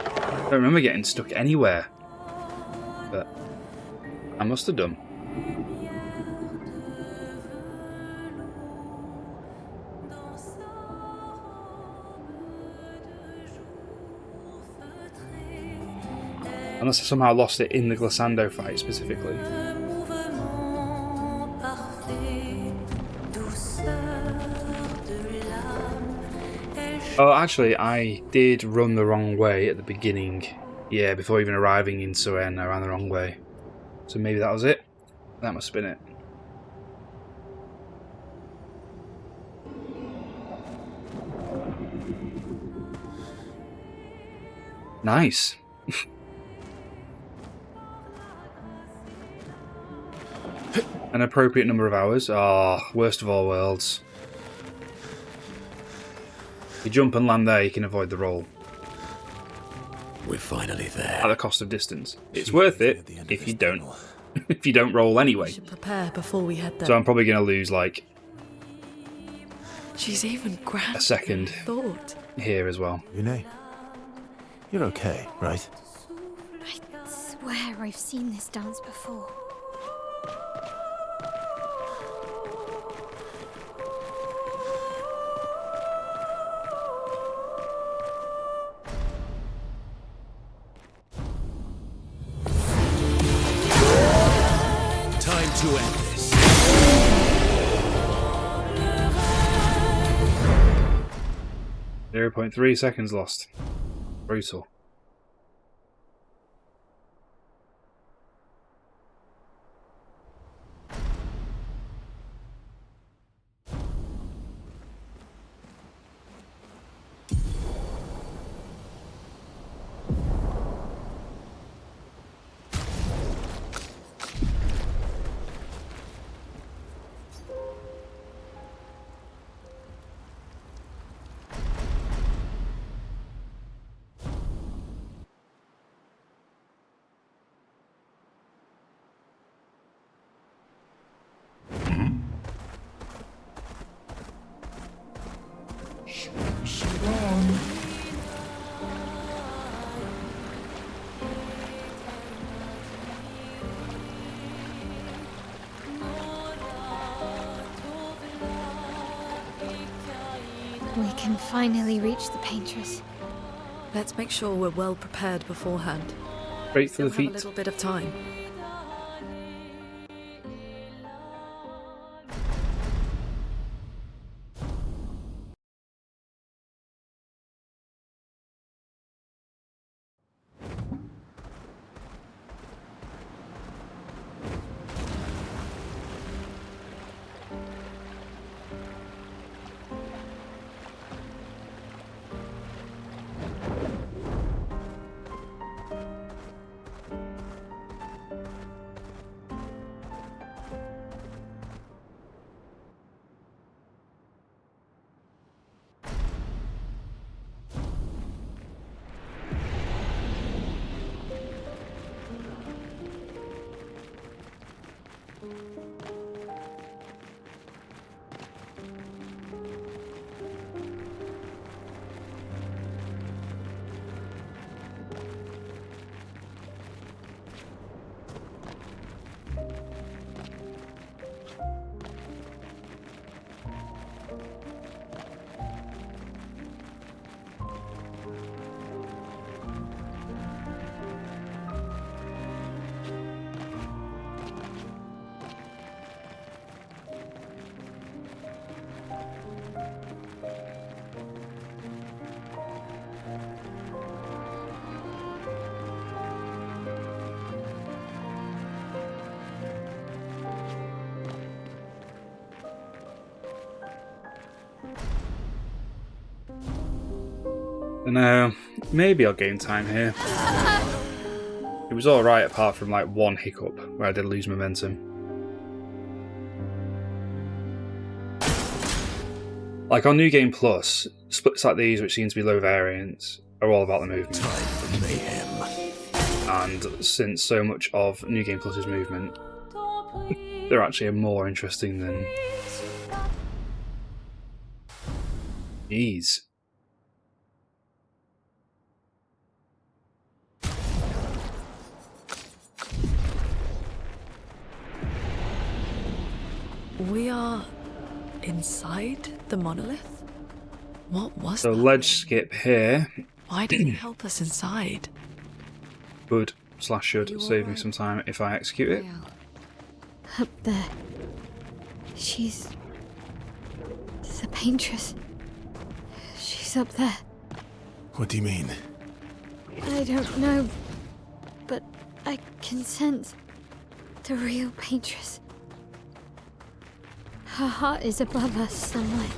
I don't remember getting stuck anywhere, but I must have done. Unless I somehow lost it in the Glissando fight specifically. Oh, actually, I did run the wrong way at the beginning. Yeah, before even arriving in Siren, I ran the wrong way. So maybe that was it. That must have been it. Nice. An appropriate number of hours. Ah, oh, worst of all worlds. You jump and land there, you can avoid the roll. We're finally there. At the cost of distance. It's worth it if you don't. If you don't roll anyway. We should prepare before we head there. So I'm probably going to lose like She's even grander a second than I thought. here as well. Une, you're okay, right? I swear I've seen this dance before. Time to end this. 0.3 seconds lost. Brutal. We can finally reach the painters. Let's make sure we're well prepared beforehand. Straight for Still the have a feet. little bit of time. No, maybe I'll gain time here. It was alright apart from like one hiccup where I did lose momentum. Like on New Game Plus, splits like these which seem to be low variance are all about the movement. Time for mayhem. And since so much of New Game Plus is movement, they're actually more interesting than these. We are inside the monolith? What was So that? ledge skip here. Why didn't you help us inside? Would / should You save me alright? some time if I execute it. Yeah. Up there. She's a paintress. She's up there. What do you mean? I don't know, but I can sense the real paintress. Her heart is above us somewhere.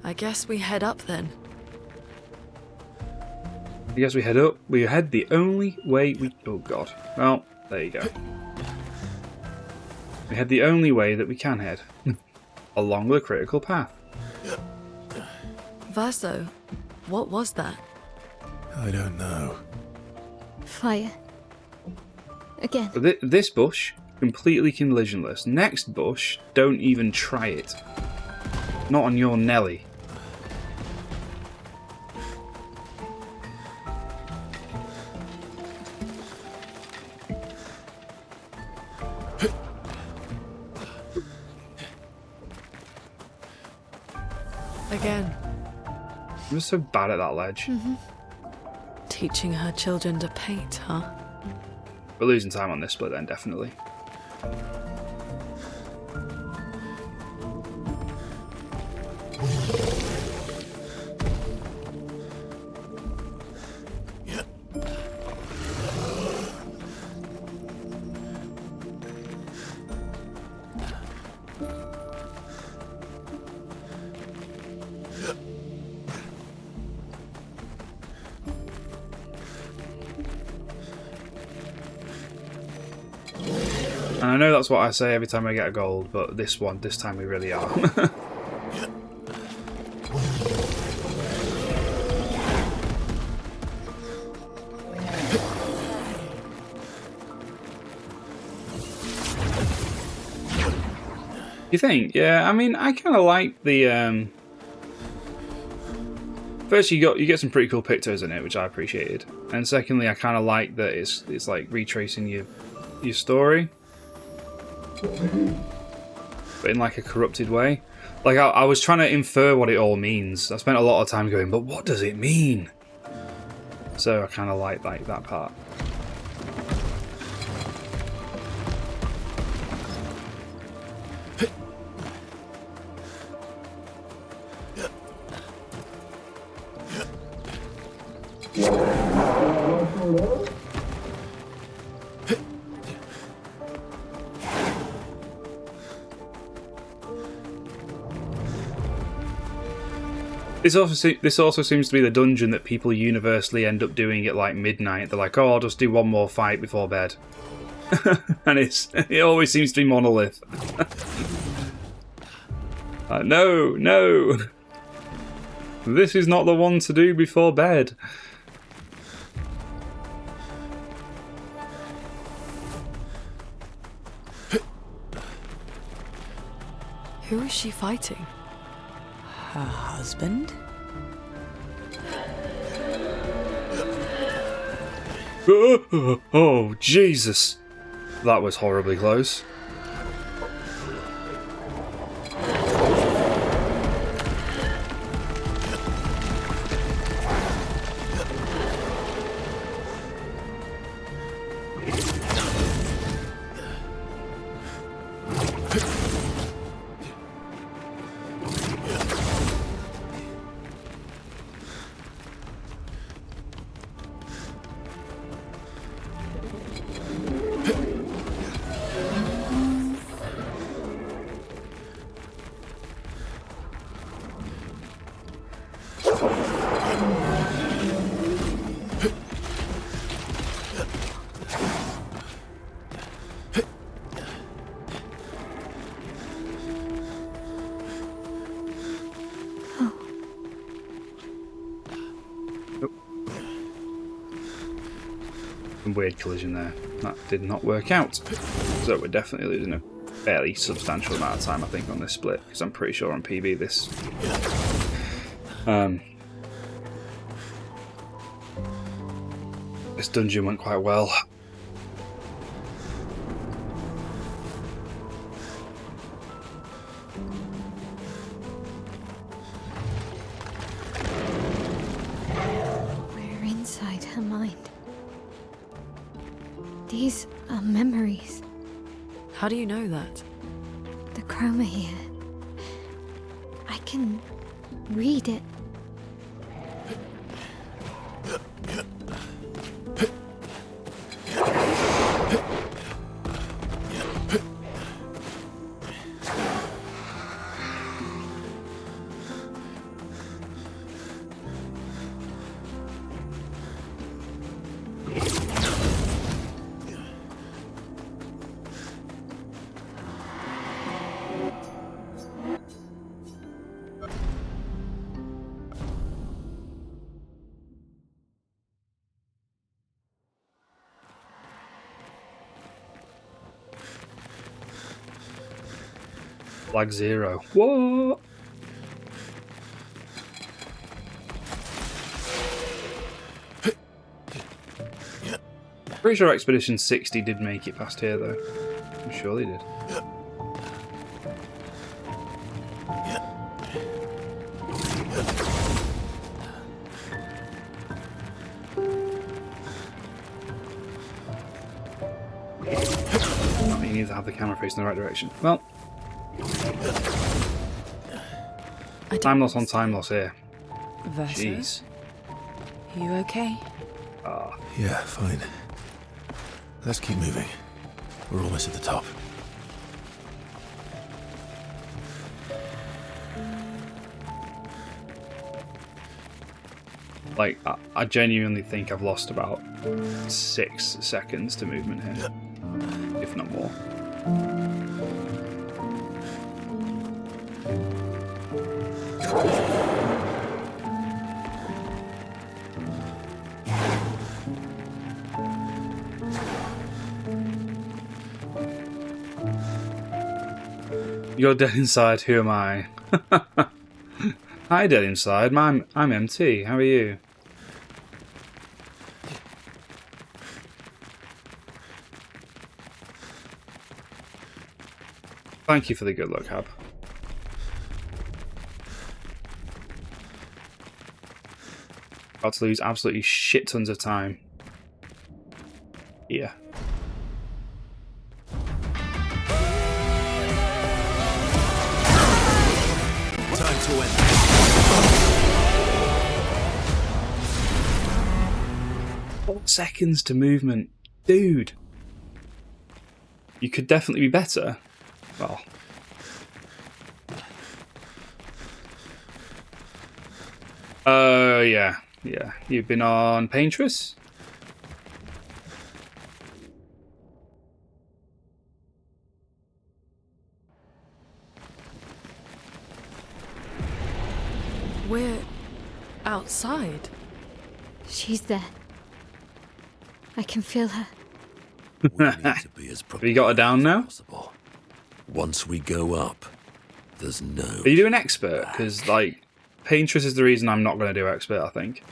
I guess we head up then. I guess we head up. We head the only way we... Oh god. Well, there you go. We head the only way that we can head. Along the critical path. Verso, what was that? I don't know. Fire. Again. But this bush, completely collisionless. Next bush, don't even try it. Not on your Nelly. Again, I'm so bad at that ledge. teaching her children to paint, huh? We're losing time on this split then, definitely. And I know that's what I say every time I get a gold, but this time we really are. You think? Yeah, I mean, I kind of like the. First, you get some pretty cool pictures in it, which I appreciated, and secondly, I kind of like that it's like retracing your story, but in like a corrupted way. Like I was trying to infer what it all means. I spent a lot of time going, but what does it mean? So I kind of like that part. This also seems to be the dungeon that people universally end up doing at like midnight. They're like, "Oh, I'll just do one more fight before bed," and it always seems to be Monolith. No, this is not the one to do before bed. Who is she fighting? Her husband? Oh, Jesus. That was horribly close. Some weird collision there. That did not work out. So we're definitely losing a fairly substantial amount of time, I think, on this split, because I'm pretty sure on PB this this dungeon went quite well. We're inside her mind. These are memories. How do you know that? The chroma here. I can read it. Flag 0. What? Pretty sure Expedition 60 did make it past here, though. I'm sure they did. You need to have the camera facing the right direction. Well, time loss on time loss here. Versa? Jeez. You okay? Yeah, fine. Let's keep moving. We're almost at the top. Like, I genuinely think I've lost about 6 seconds to movement here, if not more. You're dead inside, who am I? Hi, dead inside, I'm MT, how are you? Thank you for the good luck, Hab. About to lose absolutely shit tons of time. Yeah. Time to end. 4 seconds to movement. Dude. You could definitely be better. Well. Yeah. Yeah. You've been on Paintress? We're outside. She's there. I can feel her. We need to be as Have you got her down as now? possible. Once we go up, there's no... Are you doing expert? Because, like, Paintress is the reason I'm not going to do expert, I think.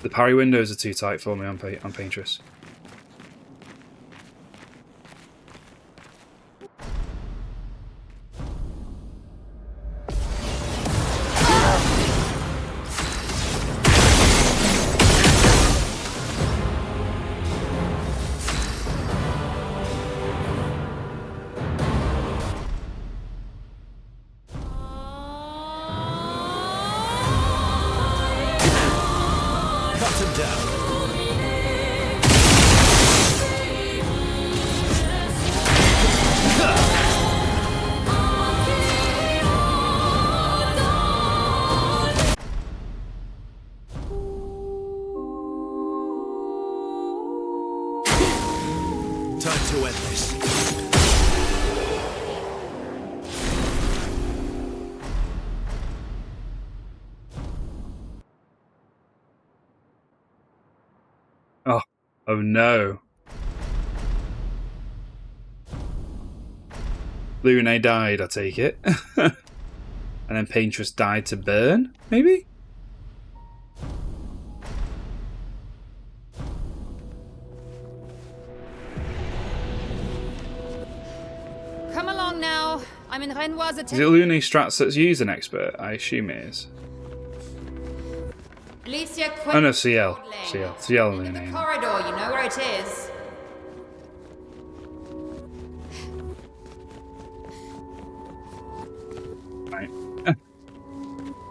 The parry windows are too tight for me on Paintress. Cut him down. Time to end this. Oh, Oh no. Lune died, I take it. And then Paintress died to burn, maybe? Come along now. I'm in Renoir's Is it Lune Strats that's using expert? I assume it is. Alicia, Oh no, CL. CL Lune. corridor, you know where it is. Right.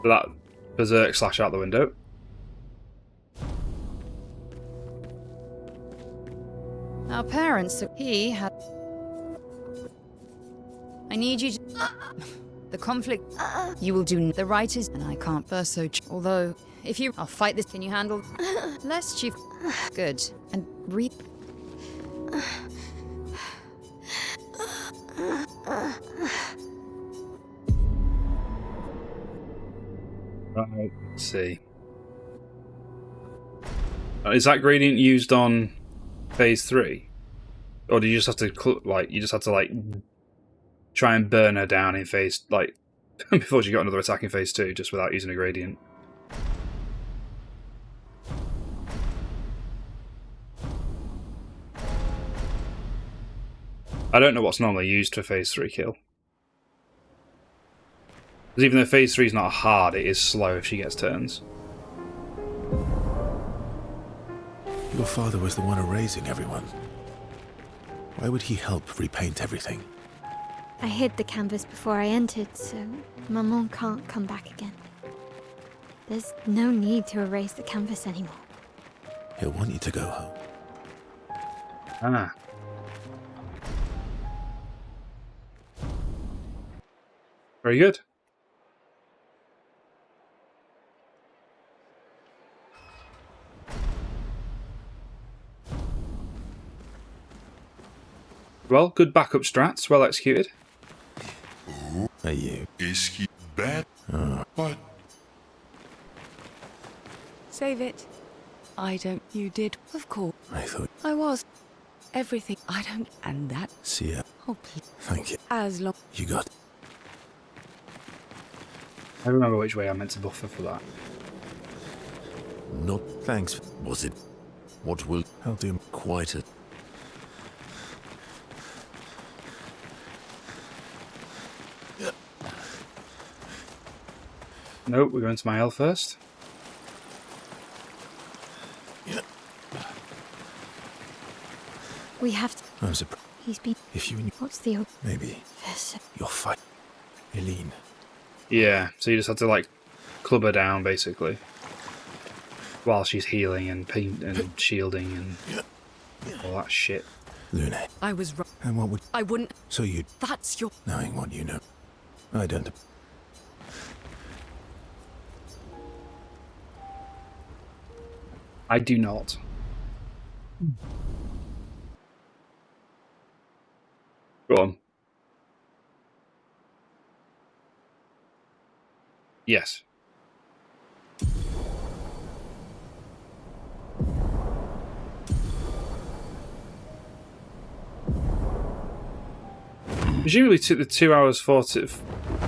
So that berserk slash out the window. Our parents, he had... I need you to... The conflict... You will do the right is... And I can't burst so... Although, if you... I'll fight this. Can you handle... Lest you... Good. And reap... Right, let's see. Is that gradient used on phase 3? Or do you just have to try and burn her down in phase, like, before she got another attack in phase 2, just without using a gradient? I don't know what's normally used for phase 3 kill. Because even though phase 3 is not hard, it is slow if she gets turns. Your father was the one erasing everyone. Why would he help repaint everything? I hid the canvas before I entered, so Maman can't come back again. There's no need to erase the canvas anymore. He'll want you to go home. Ah. Very good. Well, good backup strats, well executed. Are you? Is he bad? But Save it. I don't. You did. Of course. I thought. I was. Everything. I don't. And that. See ya. Oh, please. Thank you. As long. You got. I remember which way I meant to buffer for that. Not Thanks. was it? What will I'll do. quite a Nope, we're going to my L first. We have to... I'm surprised. He's been... If you knew. What's the... Maybe. Professor? You'll fight. Eileen. Yeah, so you just had to like club her down basically. While she's healing and paint and shielding and all that shit. Lune. I was wrong. And what would. I wouldn't. So you'd. That's your. Knowing what you know. I don't. I do not. Go on. Yes. Presumably the 2 hours 40.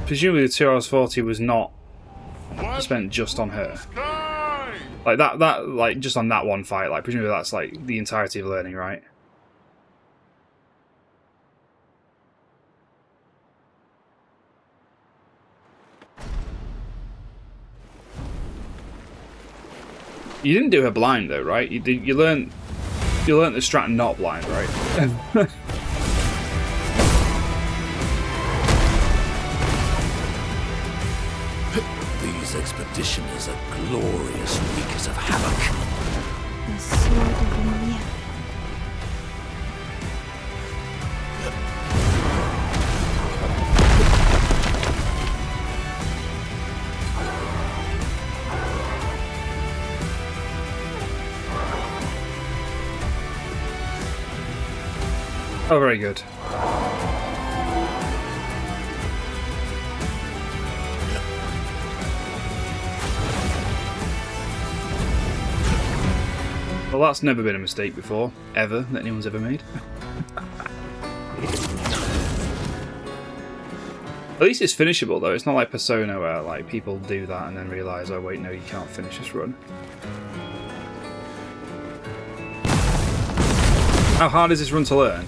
Presumably the 2 hours 40 was not spent just on her. Like that, like just on that one fight. Like presumably that's like the entirety of learning, right? You didn't do her blind though, right? You did. You learned the strat not blind, right? These expeditioners are glorious wreakers of havoc. The sword of Lumiere. Oh, very good. Well, that's never been a mistake before, ever, that anyone's ever made. At least it's finishable though. It's not like Persona where like people do that and then realise, oh wait, no, you can't finish this run. How hard is this run to learn?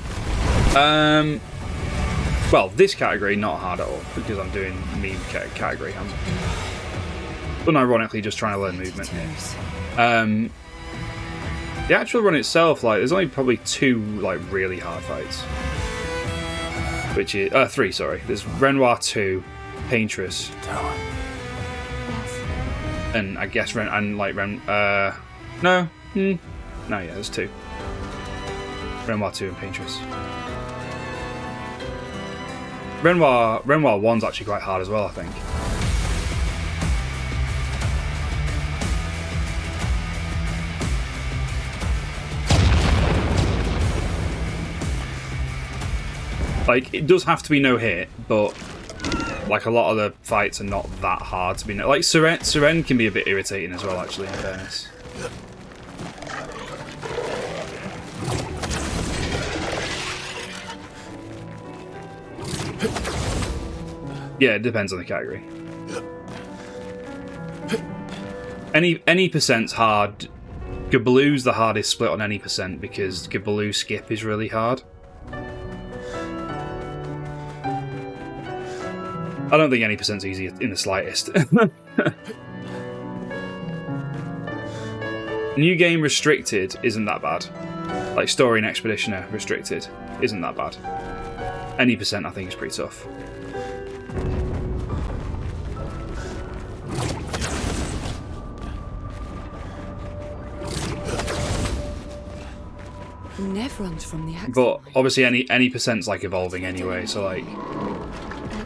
Well, this category, not hard at all, because I'm doing meme category. I'm unironically just trying to learn movement here. The actual run itself, like, there's only probably 2 like really hard fights. Which is 3, sorry. There's Renoir 2, Paintress, and I guess no, yeah, there's 2. Renoir 2 and Paintress. Renoir 1's actually quite hard as well, I think. Like, it does have to be no hit, but like a lot of the fights are not that hard to be. Like Seren can be a bit irritating as well, actually, in fairness. Yeah, it depends on the category. Any percent's hard. Gabaloo's the hardest split on any percent because Gabaloo skip is really hard. I don't think any percent's easy in the slightest. New game restricted isn't that bad. Like story and expeditioner restricted isn't that bad. Any percent I think is pretty tough. Never runs from the accident. But obviously any percent's like evolving anyway, so like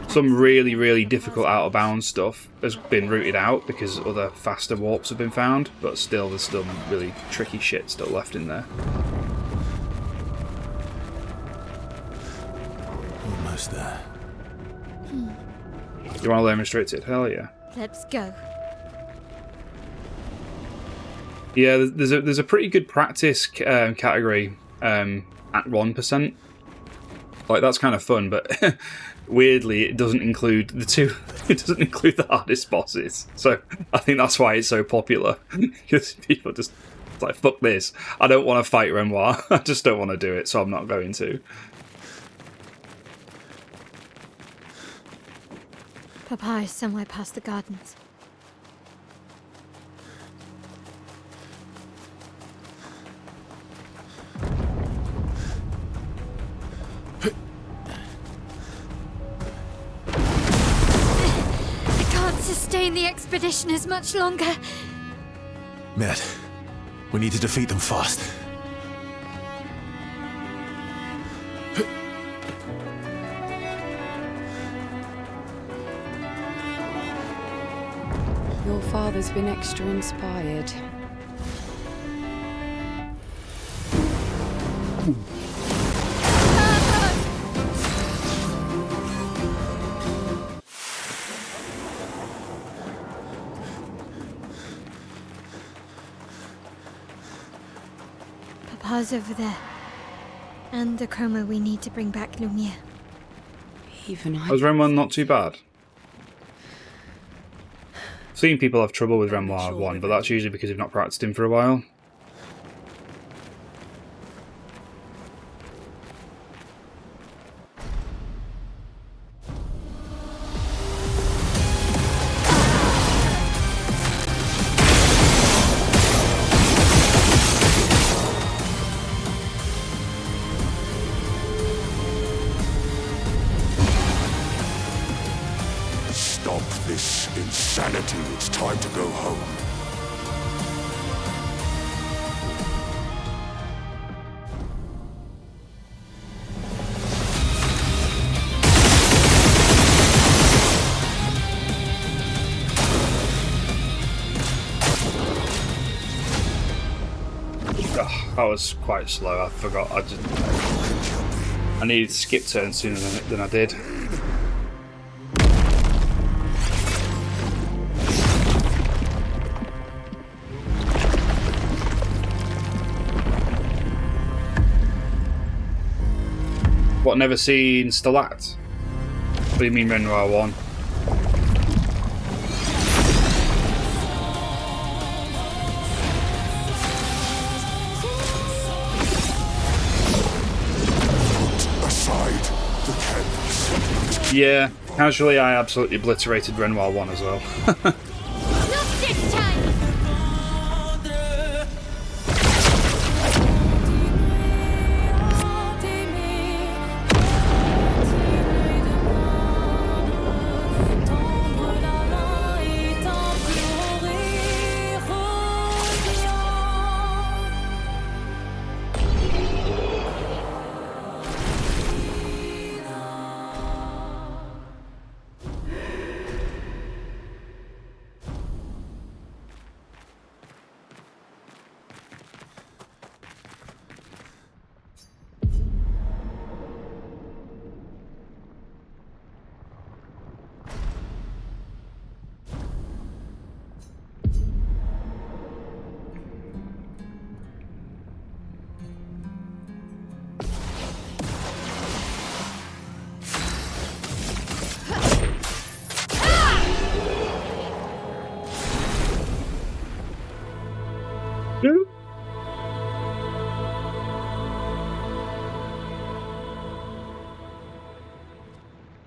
some really, really difficult out of bounds stuff has been rooted out because other faster warps have been found, but still there's still really tricky shit still left in there. Almost there. You want to learn restricted? Hell yeah. Let's go. Yeah, there's a pretty good practice category at 1%. Like that's kind of fun, but weirdly it doesn't include the two. It doesn't include the hardest bosses. So I think that's why it's so popular because people just it's like fuck this. I don't want to fight Renoir. I just don't want to do it, so I'm not going to. Papa is somewhere past the gardens. I can't sustain the expedition as much longer. Med, we need to defeat them fast. Your father's been extra inspired. Papa's over there. And the chroma we need to bring back Lumiere. Even I... Was Renoir not too bad? Seen people have trouble with Renoir 1, but that's usually because they've not practiced him for a while. Stop this insanity. It's time to go home. That was quite slow. I forgot. I needed to skip turns sooner than I did. What, never seen Stalat? What do you mean Renoir 1? Aside the canvas. Yeah, casually I absolutely obliterated Renoir 1 as well. Not this time!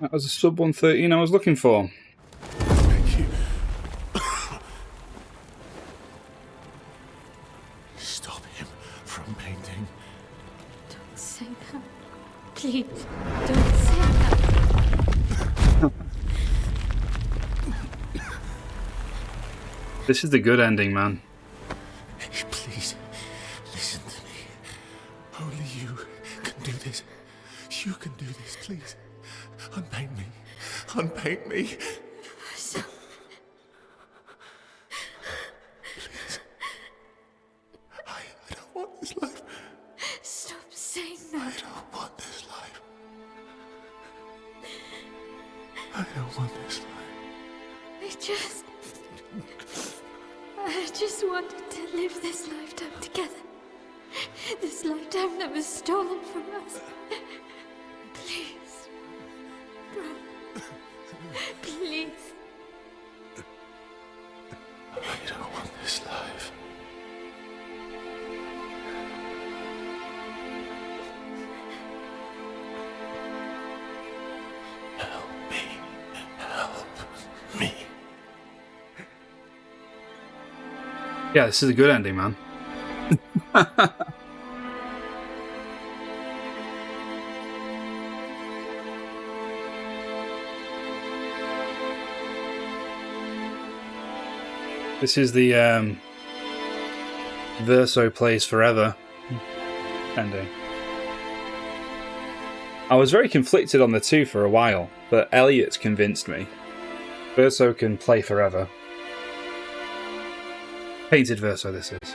That was a sub 113 I was looking for. Thank you. Stop him from painting. Don't say that. Please, don't say that. This is the good ending, man. Please, listen to me. Only you can do this. You can do this, please. Unpaint me. Unpaint me. So, Please. I don't want this life. stop saying I that. don't want this life. I don't want this life. I just wanted to live this lifetime together. This lifetime that was stolen from us. Please. Bro. Please. I don't want this life. Help me. Help me. Yeah, this is a good ending, man. This is the Verso Plays Forever ending. I was very conflicted on the two for a while, but Elliot's convinced me. Verso can play forever. Painted Verso, this is.